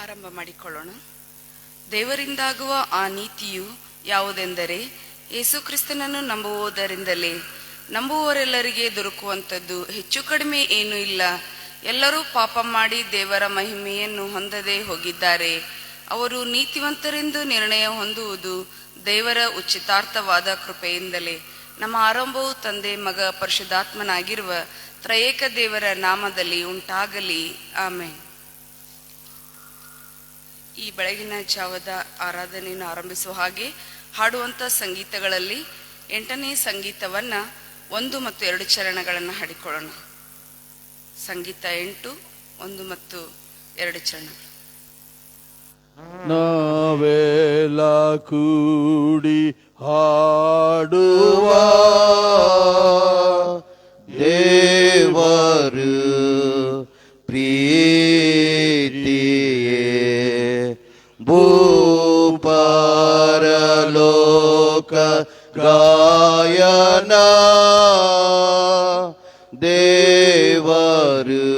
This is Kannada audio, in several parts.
ಆರಂಭ ಮಾಡಿಕೊಳ್ಳೋಣ. ದೇವರಿಂದಾಗುವ ಆ ನೀತಿಯು ಯಾವುದೆಂದರೆ, ಯೇಸು ಕ್ರಿಸ್ತನನ್ನು ನಂಬುವುದರಿಂದಲೇ. ನಂಬುವವರೆಲ್ಲರಿಗೆ ದೊರಕುವಂಥದ್ದು ಹೆಚ್ಚು ಕಡಿಮೆ ಏನೂ ಇಲ್ಲ. ಎಲ್ಲರೂ ಪಾಪ ಮಾಡಿ ದೇವರ ಮಹಿಮೆಯನ್ನು ಹೊಂದದೆ ಹೋಗಿದ್ದಾರೆ. ಅವರು ನೀತಿವಂತರೆಂದು ನಿರ್ಣಯ ಹೊಂದುವುದು ದೇವರ ಉಚಿತಾರ್ಥವಾದ ಕೃಪೆಯಿಂದಲೇ. ನಮ್ಮ ಆರಂಭವು ತಂದೆ, ಮಗ, ಪರಿಶುದ್ಧಾತ್ಮನಾಗಿರುವ ತ್ರಯೇಕ ದೇವರ ನಾಮದಲ್ಲಿ ಉಂಟಾಗಲಿ. ಆಮೆನ್. ಈ ಬೆಳಗಿನ ಜಾವದ ಆರಾಧನೆಯನ್ನು ಆರಂಭಿಸುವ ಹಾಗೆ ಹಾಡುವಂಥ ಸಂಗೀತಗಳಲ್ಲಿ 8ನೇ ಸಂಗೀತವನ್ನ 1 ಮತ್ತು 2 ಚರಣಗಳನ್ನು ಹಾಡಿಕೊಳ್ಳೋಣ. ಸಂಗೀತ 8, 1 ಮತ್ತು 2 ಚರಣಗಳು. ನಾವೆಲ್ಲ ಕೂಡಿ ಹಾಡುವ ದೇವರು ಪ್ರೀತಿಯೇ ಭೂಪರಲೋಕ ಗಾಯನ ದೇವರು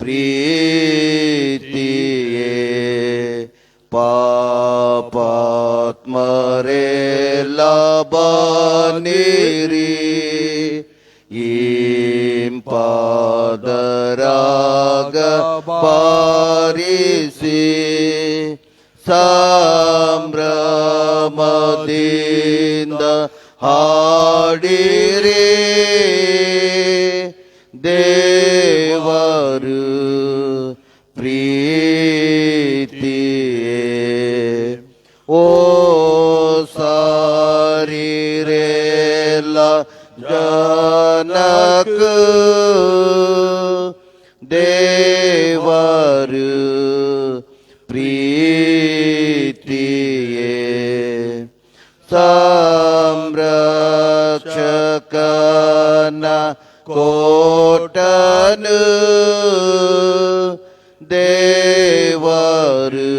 ಪ್ರೀತಿಯೇ ಪಾಪಾತ್ಮರೆಲ್ಲ ಬನ್ನಿರಿ ಇಂಪಾದರಾಗ ಬಾರಿಸಿ ಸಂಭ್ರಮದಿಂದ ಹಾಡಿರಿ ದೇವರು ಪ್ರೀತಿಯೇ. ಓ ಸಾರಿರೆಲ್ಲ ಜನಕ ದೇವರು ಪ್ರೀತಿಯೇ. ಸಂರಕ್ಷಕನ ಕೋಟನು ದೇವರು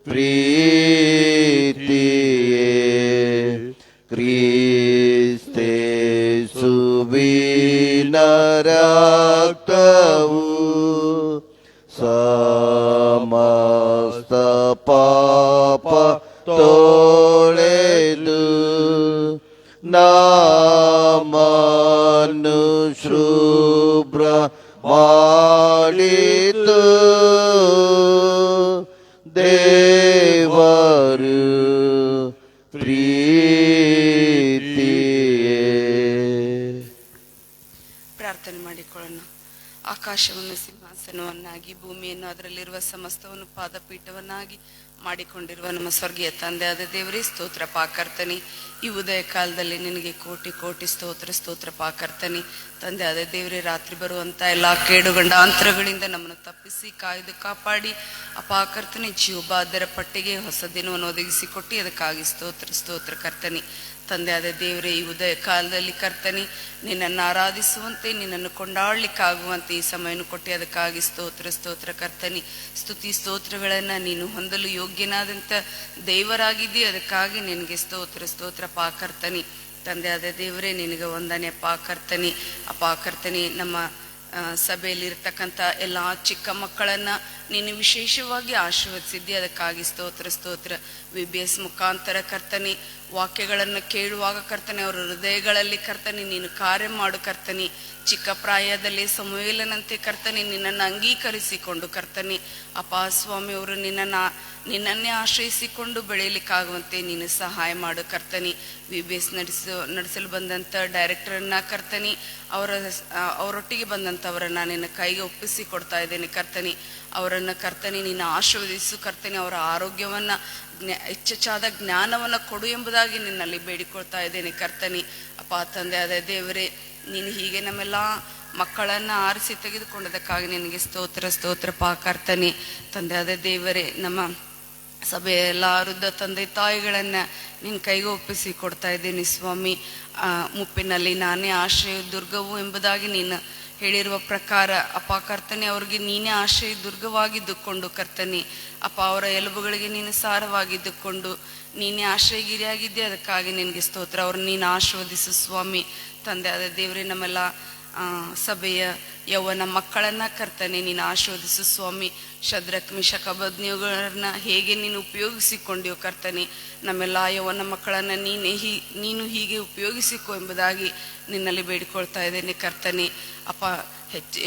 ಪ್ರೀತಿಯೇ. ಕ್ರಿಸ್ತೇಸುವಿನ ರಕ್ತವು ಸಮಸ್ತ ಪಾಪ ತೊಳೆದು ನಮ್ಮನ್ನು ಶುಭ್ರ ಮಾಡಿತು ದೇವರು ಪ್ರೀತಿಯೇ. ಪ್ರಾರ್ಥನೆ ಮಾಡಿಕೊಳ್ಳೋಣ. ಆಕಾಶವನ್ನು ಸಿಂಹಾಸನವನ್ನಾಗಿ, ಭೂಮಿಯನ್ನು ಅದರಲ್ಲಿರುವ ಸಮಸ್ತವನ್ನು ಪಾದಪೀಠವನ್ನಾಗಿ ಮಾಡಿಕೊಂಡಿರುವ ನಮ್ಮ ಸ್ವರ್ಗೀಯ ತಂದೆಯಾದ ದೇವರೇ, ಸ್ತೋತ್ರ ಪಾಕರ್ತನೆ. ಈ ಉದಯ ಕಾಲದಲ್ಲಿ ನಿನಗೆ ಕೋಟಿ ಕೋಟಿ ಸ್ತೋತ್ರ ಪಾಕರ್ತನೆ. ತಂದೆಯಾದ ದೇವರೇ, ರಾತ್ರಿ ಬರುವಂಥ ಎಲ್ಲ ಕೇಡುಗಂಡಾಂತರಗಳಿಂದ ನಮ್ಮನ್ನು ತಪ್ಪಿಸಿ ಕಾಯ್ದು ಕಾಪಾಡಿ ಅಪಾಕರ್ತನೆ ಜೀವಬಾಧರ ಪಟ್ಟಿಗೆ ಹೊಸ ದಿನವನ್ನು ಒದಗಿಸಿಕೊಟ್ಟು ಅದಕ್ಕಾಗಿ ಸ್ತೋತ್ರ ಕರ್ತನೆ. ತಂದೆಯಾದ ದೇವರೇ, ಈ ಉದಯ ಕಾಲದಲ್ಲಿ ಕರ್ತನೆ ನಿನ್ನನ್ನು ಆರಾಧಿಸುವಂತೆ, ನಿನ್ನನ್ನು ಕೊಂಡಾಡ್ಲಿಕ್ಕಾಗುವಂತೆ ಈ ಸಮಯವನ್ನು ಕೊಟ್ಟು ಅದಕ್ಕಾಗಿ ಸ್ತೋತ್ರ ಕರ್ತನೆ. ಸ್ತುತಿ ಸ್ತೋತ್ರಗಳನ್ನು ನೀನು ಹೊಂದಲು ಯೋಗ್ಯನಾದಂಥ ದೇವರಾಗಿದ್ದಿ, ಅದಕ್ಕಾಗಿ ನಿನಗೆ ಸ್ತೋತ್ರ ಪಾಕರ್ತನೆ. ತಂದೆಯಾದ ದೇವರೇ, ನಿನಗೆ ವಂದನೆ ಪಾಕರ್ತನೆ. ಅಪಾಕರ್ತನೆ, ನಮ್ಮ ಸಭೆಯಲ್ಲಿರ್ತಕ್ಕಂಥ ಎಲ್ಲ ಚಿಕ್ಕ ಮಕ್ಕಳನ್ನು ನೀನು ವಿಶೇಷವಾಗಿ ಆಶೀರ್ವದಿಸಿದ್ದಿ, ಅದಕ್ಕಾಗಿ ಸ್ತೋತ್ರ. VBS ಮುಖಾಂತರ ಕರ್ತನೆ ವಾಕ್ಯಗಳನ್ನು ಕೇಳುವಾಗ ಕರ್ತನೆ ಅವರ ಹೃದಯಗಳಲ್ಲಿ ಕರ್ತನೆ ನೀನು ಕಾರ್ಯ ಮಾಡು ಕರ್ತನೆ. ಚಿಕ್ಕ ಪ್ರಾಯದಲ್ಲಿ ಸಮುವೇಲನಂತೆ ಕರ್ತನೆ ನಿನ್ನನ್ನು ಅಂಗೀಕರಿಸಿಕೊಂಡು ಕರ್ತನೆ ಅಪಾ ಸ್ವಾಮಿ ಅವರು ನಿನ್ನನ್ನೇ ಆಶ್ರಯಿಸಿಕೊಂಡು ಬೆಳೆಯಲಿಕ್ಕಾಗುವಂತೆ ನೀನು ಸಹಾಯ ಮಾಡು ಕರ್ತನೆ. VBS ನಡೆಸಲು ಬಂದಂಥ ಡೈರೆಕ್ಟರನ್ನ ಕರ್ತನೆ ಅವರೊಟ್ಟಿಗೆ ಬಂದಂಥವರನ್ನು ನಿನ್ನ ಕೈಗೆ ಒಪ್ಪಿಸಿ ಕೊಡ್ತಾ ಇದ್ದೇನೆ ಕರ್ತನೆ. ಅವರನ್ನು ಕರ್ತನೆ ನೀನು ಆಶೀರ್ವದಿಸು ಕರ್ತನೆ. ಅವರ ಆರೋಗ್ಯವನ್ನು ಹೆಚ್ಚಾದ ಜ್ಞಾನವನ್ನು ಕೊಡು ಎಂಬುದಾಗಿ ನಿನ್ನಲ್ಲಿ ಬೇಡಿಕೊಳ್ತಾ ಇದ್ದೇನೆ ಕರ್ತನೆ. ಅಪ್ಪ ತಂದೆಯಾದ ದೇವರೇ, ನೀನು ಹೀಗೆ ನಮ್ಮೆಲ್ಲ ಮಕ್ಕಳನ್ನು ಆರಿಸಿ ತೆಗೆದುಕೊಂಡದಕ್ಕಾಗಿ ನಿನಗೆ ಸ್ತೋತ್ರ ಪಾಕರ್ತನೆ. ತಂದೆಯಾದ ದೇವರೇ, ನಮ್ಮ ಸಭೆಯ ಎಲ್ಲ ವೃದ್ಧ ತಂದೆ ತಾಯಿಗಳನ್ನು ನಿನ್ನ ಕೈಗೆ ಒಪ್ಪಿಸಿ ಕೊಡ್ತಾ ಇದ್ದೀನಿ ಸ್ವಾಮಿ. ಮುಪ್ಪಿನಲ್ಲಿ ನಾನೇ ಆಶ್ರಯ ದುರ್ಗವು ಎಂಬುದಾಗಿ ನೀನು ಹೇಳಿರುವ ಪ್ರಕಾರ ಅಪ್ಪ ಕರ್ತನೆ ಅವ್ರಿಗೆ ನೀನೇ ಆಶ್ರಯ ದುರ್ಗವಾಗಿದ್ದುಕೊಂಡು ಕರ್ತನೆ ಅಪ್ಪ ಅವರ ಎಲುಬುಗಳಿಗೆ ನೀನು ಸಾರವಾಗಿದ್ದುಕೊಂಡು ನೀನೇ ಆಶ್ರಯಗಿರಿಯಾಗಿದ್ದೆ, ಅದಕ್ಕಾಗಿ ನಿನಗೆ ಸ್ತೋತ್ರ. ಅವ್ರನ್ನ ನೀನು ಆಶೀರ್ವದಿಸು ಸ್ವಾಮಿ. ತಂದೆ ಆದ ದೇವರೇ, ನಮ್ಮೆಲ್ಲ ಸಭೆಯ ಯೌವನ ಮಕ್ಕಳನ್ನ ಕರ್ತನೆ ನೀನು ಆಶೀರ್ವದಿಸು ಸ್ವಾಮಿ. ಶದ್ರಕ್ ಮಿಶಕ್ ಅಬೇದ್ನೆಗೋಗಳನ್ನ ಹೇಗೆ ನೀನು ಉಪಯೋಗಿಸಿಕೊಂಡೆಯೋ ಕರ್ತನೆ, ನಮ್ಮೆಲ್ಲ ಯೌವನ ಮಕ್ಕಳನ್ನು ನೀನು ಹೀಗೆ ಉಪಯೋಗಿಸಿಕೊ ಎಂಬುದಾಗಿ ನಿನ್ನಲ್ಲಿ ಬೇಡಿಕೊಳ್ತಾ ಇದ್ದೇನೆ ಕರ್ತನೆ. ಅಪ್ಪ,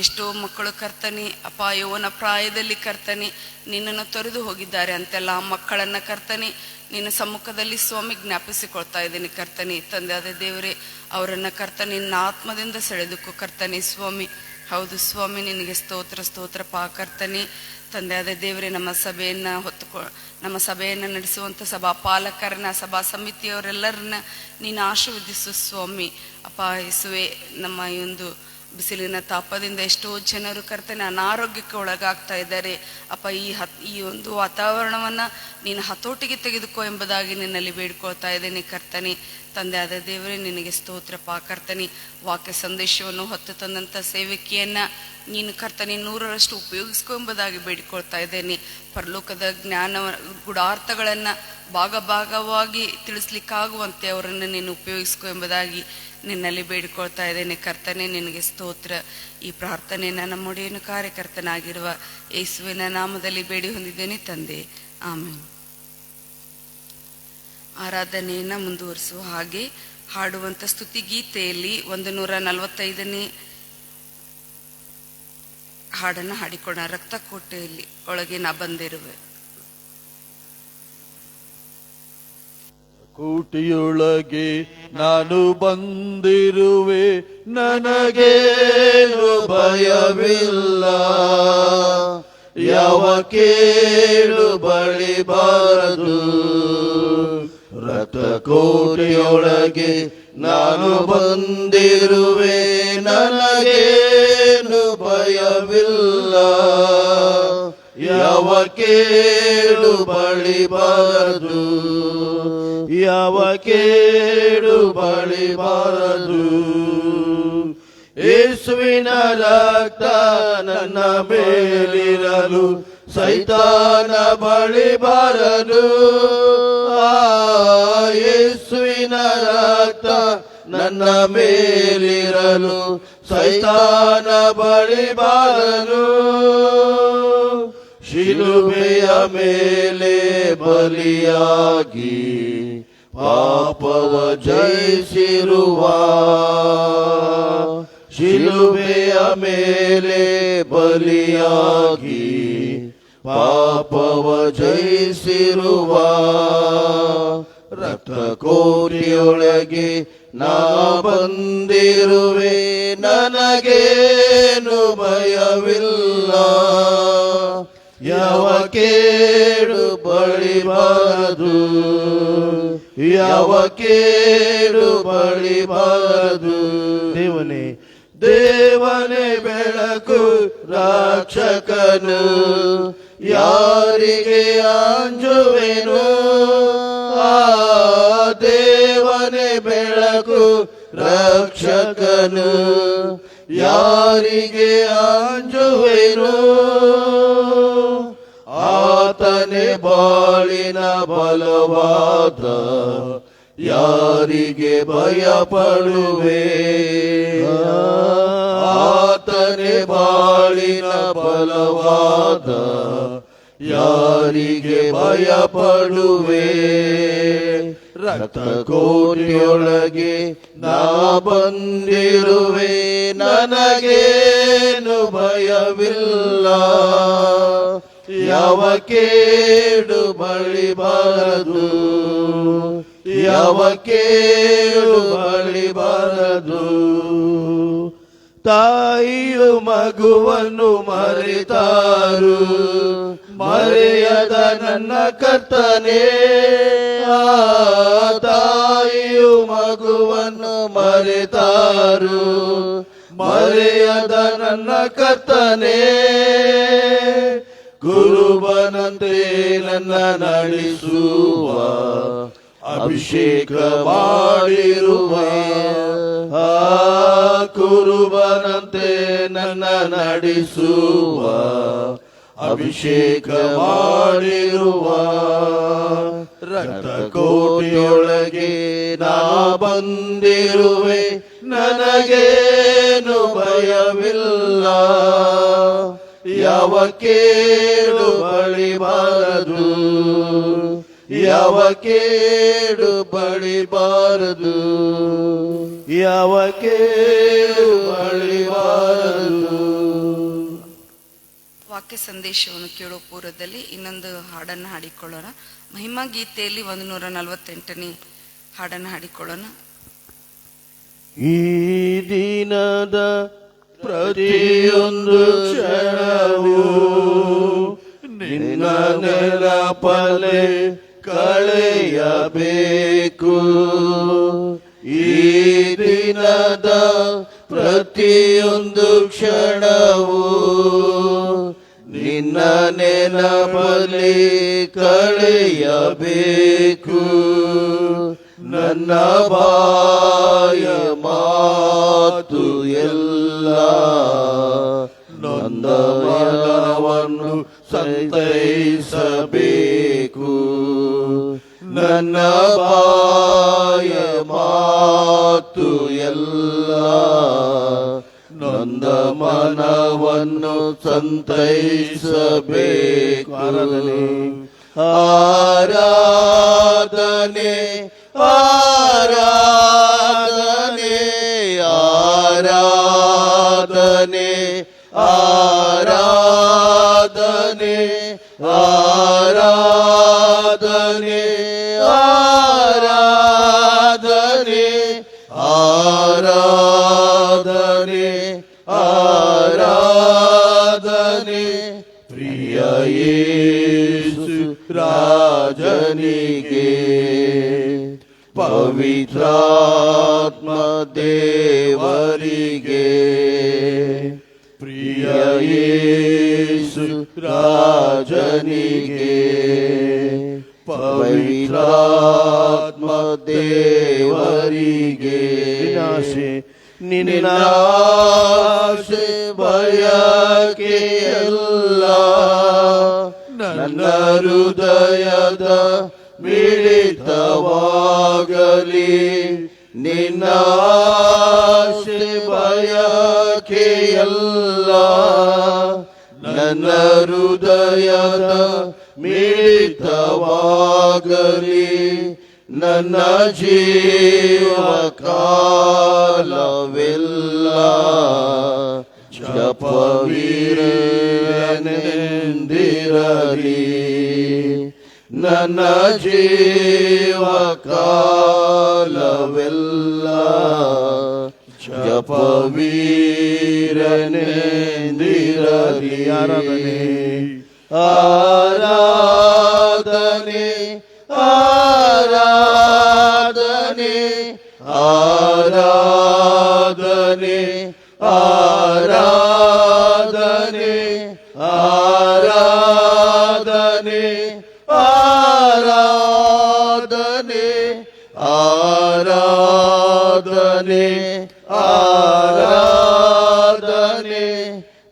ಎಷ್ಟೋ ಮಕ್ಕಳು ಕರ್ತನೆ ಅಪ್ಪ ಯೌವನ ಪ್ರಾಯದಲ್ಲಿ ಕರ್ತನೆ ನಿನ್ನನ್ನು ತೊರೆದು ಹೋಗಿದ್ದಾರೆ ಅಂತೆಲ್ಲ ಆ ಮಕ್ಕಳನ್ನು ಕರ್ತನೆ ನಿನ್ನ ಸಮ್ಮುಖದಲ್ಲಿ ಸ್ವಾಮಿ ಜ್ಞಾಪಿಸಿಕೊಳ್ತಾ ಇದ್ದೀನಿ ಕರ್ತನೆ. ತಂದೆ ಆದ ದೇವರೇ, ಅವರನ್ನು ಕರ್ತನೆ ನಿನ್ನ ಆತ್ಮದಿಂದ ಸೆಳೆದುಕೋ ಕರ್ತನೆ ಸ್ವಾಮಿ. ಹೌದು ಸ್ವಾಮಿ, ನಿನಗೆ ಸ್ತೋತ್ರ ಪಾ ಕರ್ತನೆ. ತಂದೆ ಆದ ದೇವರೇ, ನಮ್ಮ ಸಭೆಯನ್ನು ನಡೆಸುವಂಥ ಸಭಾ ಪಾಲಕರನ್ನ, ಸಭಾ ಸಮಿತಿಯವರೆಲ್ಲರನ್ನ ನೀನು ಆಶೀರ್ವದಿಸು ಸ್ವಾಮಿ. ಅಪ್ಪ ಯೇಸುವೆ, ನಮ್ಮ ಈ ಒಂದು ಬಿಸಿಲಿನ ತಾಪದಿಂದ ಎಷ್ಟೋ ಜನರು ಕರ್ತನೆ ಅನಾರೋಗ್ಯಕ್ಕೆ ಒಳಗಾಗ್ತಾ ಇದ್ದಾರೆ. ಅಪ್ಪ, ಈ ಒಂದು ವಾತಾವರಣವನ್ನು ನೀನು ಹತೋಟಿಗೆ ತೆಗೆದುಕೋ ಎಂಬುದಾಗಿ ನಿನ್ನಲ್ಲಿ ಬೇಡ್ಕೊಳ್ತಾ ಇದ್ದೇನೆ ಕರ್ತನೆ. ತಂದೆ ಆದ ದೇವರೇ, ನಿನಗೆ ಸ್ತೋತ್ರ ಪಾ ಕರ್ತನೆ. ವಾಕ್ಯ ಸಂದೇಶವನ್ನು ಹೊತ್ತು ತಂದಂಥ ಸೇವಕಿಯನ್ನು ನೀನು ಕರ್ತನೆ 100ರಷ್ಟು ಉಪಯೋಗಿಸ್ಕೊ ಎಂಬುದಾಗಿ ಬೇಡಿಕೊಳ್ತಾ ಇದ್ದೇನೆ. ಪರಲೋಕದ ಜ್ಞಾನ ಗೂಢಾರ್ಥಗಳನ್ನು ಭಾಗವಾಗಿ ತಿಳಿಸ್ಲಿಕ್ಕಾಗುವಂತೆ ಅವರನ್ನು ನೀನು ಉಪಯೋಗಿಸ್ಕೊ ಎಂಬುದಾಗಿ ನಿನ್ನಲ್ಲಿ ಬೇಡಿಕೊಳ್ತಾ ಇದ್ದೇನೆ ಕರ್ತನೆ. ನಿನಗೆ ಸ್ತೋತ್ರ. ಈ ಪ್ರಾರ್ಥನೆಯನ್ನು ನಮ್ಮ ಒಡೆಯನು ಕಾರ್ಯಕರ್ತನಾಗಿರುವ ಯೇಸುವಿನ ನಾಮದಲ್ಲಿ ಬೇಡಿ ಹೊಂದಿದ್ದೇನೆ ತಂದೆ, ಆಮೆನ್. ಆರಾಧನೆಯನ್ನು ಮುಂದುವರಿಸುವ ಹಾಗೆ ಹಾಡುವಂಥ ಸ್ತುತಿ ಗೀತೆಯಲ್ಲಿ 145ನೇ ಹಾಡನ್ನು ಹಾಡಿಕೊಳ್ಳೋಣ. ರಕ್ತಕೋಟೆಯಲ್ಲಿ ಒಳಗೆ ನಾ ಬಂದಿರುವೆ. ಕೋಟೆಯೊಳಗೆ ನಾನು ಬಂದಿರುವೆ, ನನಗೇನು ಭಯವಿಲ್ಲ. ಯಾವ ಕೇಡು ಬಳಿ ಬಾರದು. ರಕ್ತಕೋಟೆಯೊಳಗೆ ನಾನು ಬಂದಿರುವೆ, ನನಗೇನು ಭಯವಿಲ್ಲ. ಯಾವ ಕೇಡು ಬಳಿ ಬಾರದು. ಯಾವ ಕೇಡು ಬಳಿ ಬಾರದು. ಯೇಸುವಿನ ರಕ್ತ ನನ್ನ ಮೇಲಿರಲು ಸೈತಾನ ಬಳಿ ಬಾರದು. ಯೇಸುವಿನ ರಕ್ತ ನನ್ನ ಮೇಲಿರಲು ಸೈತಾನ ಬಳಿ ಬಾರದು. ಶಿಲುಬೆಯ ಮೇಲೆ ಬಲಿಯಾಗಿ ಪಾಪವ ಜಯಿಸಿರುವ, ಶಿಲುಬೆಯ ಮೇಲೆ ಬಲಿಯಾಗಿ ಪಾಪವ ಜಯಿಸಿರುವ, ರಕ್ತಕೋಟೆಯೊಳಗೆ ನಾ ಬಂದಿರುವೆ, ನನಗೇನು ಭಯವಿಲ್ಲ. ಯಾವ ಕೇಡು ಬಳಿ ಬಾರದು. ಯಾವ ಕೇಡು ಬಳಿ ಬಾರದು. ದೇವನೇ ಬೆಳಕು ರಕ್ಷಕನು, ಯಾರಿಗೆ ಅಂಜುವೆನು. ದೇವನೇ ಬೆಳಕು ರಕ್ಷಕನು, ಯಾರಿಗೆ ಅಂಜುವೆನು. ಆತನೇ ಬಾಳಿನ ಬಲವಾದ, ಯಾರಿಗೆ ಭಯಪಡುವೆ. ಆತನೇ ಬಾಳಿನ ಬಲವಾದ, ಯಾರಿಗೆ ಭಯಪಡುವೆ. ರಕ್ತಕೋಟೆಯೊಳಗೆ ನಾ ಬಂದಿರುವೆ, ನನಗೇನು ಭಯವಿಲ್ಲ. ಯಾವ ಕೇಡು ಬಳಿ ಬಾರದು. ಯಾವ ಕೇಡು ಬಳಿ ಬಾರದು. ತಾಯಿಯು ಮಗುವನ್ನು ಮರೆತಾರು, ಮರೆಯದ ನನ್ನ ಕರ್ತನೇ. ತಾಯಿಯು ಮಗುವನ್ನು ಮರೆತಾರು, ಮರೆಯದ ನನ್ನ ಕರ್ತನೇ. ಗುರುಬನಂತೆ ನನ್ನ ನಡೆಸುವ, ಅಭಿಷೇಕ ಮಾಡಿರುವ. ಕುರುಬನಂತೆ ನನ್ನ ನಡೆಸುವ, ಅಭಿಷೇಕ ಮಾಡಿರುವ. ರಕ್ತಕೋಟೆಯೊಳಗೆ ನಾ ಬಂದಿರುವೆ, ನನಗೇನು ಅಪಾಯವಿಲ್ಲ, ಯಾವ ಕೇಡು ಬಳಿಬಾರದು, ಯಾವ ಕೇಡು ಬಳಿಬಾರದು, ಯಾವ ಕೇಡು ಬಳಿಬಾರದು. ವಾಕ್ಯ ಸಂದೇಶವನ್ನು ಕೇಳೋ ಪೂರ್ವದಲ್ಲಿ ಇನ್ನೊಂದು ಹಾಡನ್ನು ಹಾಡಿಕೊಳ್ಳೋಣ. ಮಹಿಮಾ ಗೀತೆಯಲ್ಲಿ 148ನೇ ಹಾಡನ್ನು ಹಾಡಿಕೊಳ್ಳೋಣ. ಈ ದಿನದ ಪ್ರತಿಯೊಂದು ಕ್ಷಣವೂ ನಿನ್ನ ನೆನಪಲೆ ಕಳೆಯಬೇಕು. ಈ ದಿನದ ಪ್ರತಿಯೊಂದು ಕ್ಷಣವೂ ನಿನ್ನ ನೆನಪಲೆ ಕಳೆಯಬೇಕು. ನನ್ನ ಬಾಯ ಮಾತು ಎಲ್ಲ ನೊಂದ ಮನವನ್ನು ಸಂತೈಸಬೇಕು. ನನ್ನ ಬಾಯ ಮಾತು ಎಲ್ಲ ನೊಂದ ಮನವನ್ನು ಸಂತೈಸಬೇಕು. ಆರಾಧನೆ ಆರಾಧನೆ ಆರಾಧನೆ ಆರಾಧನೆ ಆರಾಧನೆ ಆರಾಧನೆ ಆರಾಧನೆ ಆರಾಧನೆ ಪ್ರಿಯ ಯೇಸು ರಾಜನಿಗೆ, ಪವಿತ್ರಾತ್ಮ ದೇವರಿಗೆ. ಪ್ರಿಯ ಯೇಸು ರಾಜನಿಗೆ, ಪವಿತ್ರಾತ್ಮ ದೇವರಿಗೆ. ನಿನ್ನಾಸೆ ಬಯಕೆಯಲ್ಲ ನನ್ನ ಹೃದಯದ ಮಿಳಿತವಾಗಲಿ. ನಿನ್ನಾಸೆ ಬಯಕೆಯಲ್ಲ ನನ್ನ ಹೃದಯದ ಮಿಳಿತವಾಗಲಿ. ನನ್ನ ಜೀವಕಾಲವೆಲ್ಲ ಜಪವೀರನೆಂದಿರಲಿ. ನನ್ನ ಜೀವಕಾಲವೆಲ್ಲ ಜಪವೀರನೆಂದಿರಲಿ. ಆರಾಧನೆ ಆರಾಧನೆ ಆರಾಧನೆ ಆರಾಧನೆ ಆರಾಧನೆ ಆರಾಧನೆ ಆರಾಧನೆ ಆರಾಧನೆ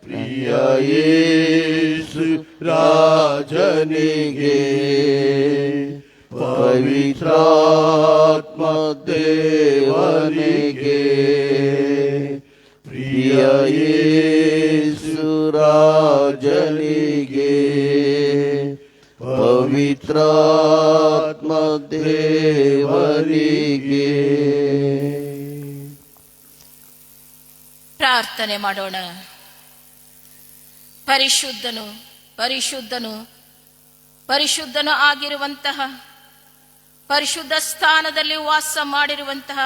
ಪ್ರಿಯ ಯೇಸು ರಾಜನಿಗೆ, ಪವಿತ್ರಾತ್ಮ ದೇವನಿಗೆ. ಪ್ರಿಯ ಯೇಸು ರಾಜನಿಗೆ, ಪವಿತ್ರಾತ್ಮ ದೇವರಿಗೆ. ಪ್ರಾರ್ಥನೆ ಮಾಡೋಣ. ಪರಿಶುದ್ಧನು ಪರಿಶುದ್ಧನು ಪರಿಶುದ್ಧನು ಆಗಿರುವಂತಹ, ಪರಿಶುದ್ಧ ಸ್ಥಾನದಲ್ಲಿ ವಾಸ ಮಾಡಿರುವಂತಹ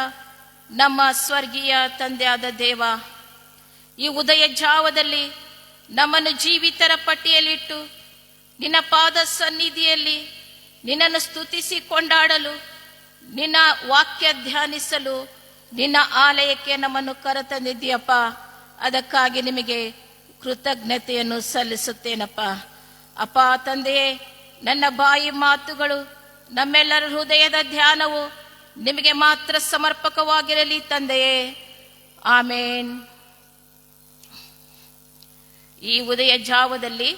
ನಮ್ಮ ಸ್ವರ್ಗೀಯ ತಂದೆಯಾದ ದೇವ, ಈ ಉದಯ ಜಾವದಲ್ಲಿ ನಮ್ಮನ್ನು ಜೀವಿತರ ಪಟ್ಟಿಯಲ್ಲಿಟ್ಟು ನಿನ್ನ ಪಾದ ಸನ್ನಿಧಿಯಲ್ಲಿ ನಿನ್ನನ್ನು ಸ್ತುತಿಸಿ ಕೊಂಡಾಡಲು, ನಿನ್ನ ವಾಕ್ಯ ಧ್ಯಾನಿಸಲು ನಿನ್ನ ಆಲಯಕ್ಕೆ ನಮ್ಮನ್ನು ಕರೆತಂದಿದ್ದೀಯಪ್ಪ. ಅದಕ್ಕಾಗಿ ನಿಮಗೆ ಕೃತಜ್ಞತೆಯನ್ನು ಸಲ್ಲಿಸುತ್ತೇನಪ್ಪ. ಅಪ್ಪ ತಂದೆಯೇ, ನನ್ನ ಬಾಯಿ ಮಾತುಗಳು, ನಮ್ಮೆಲ್ಲರ ಹೃದಯದ ಧ್ಯಾನವು ನಿಮಗೆ ಮಾತ್ರ ಸಮರ್ಪಕವಾಗಿರಲಿ ತಂದೆಯೇ. ಆಮೇನ್. ಈ ಉದಯ ಜಾವದಲ್ಲಿ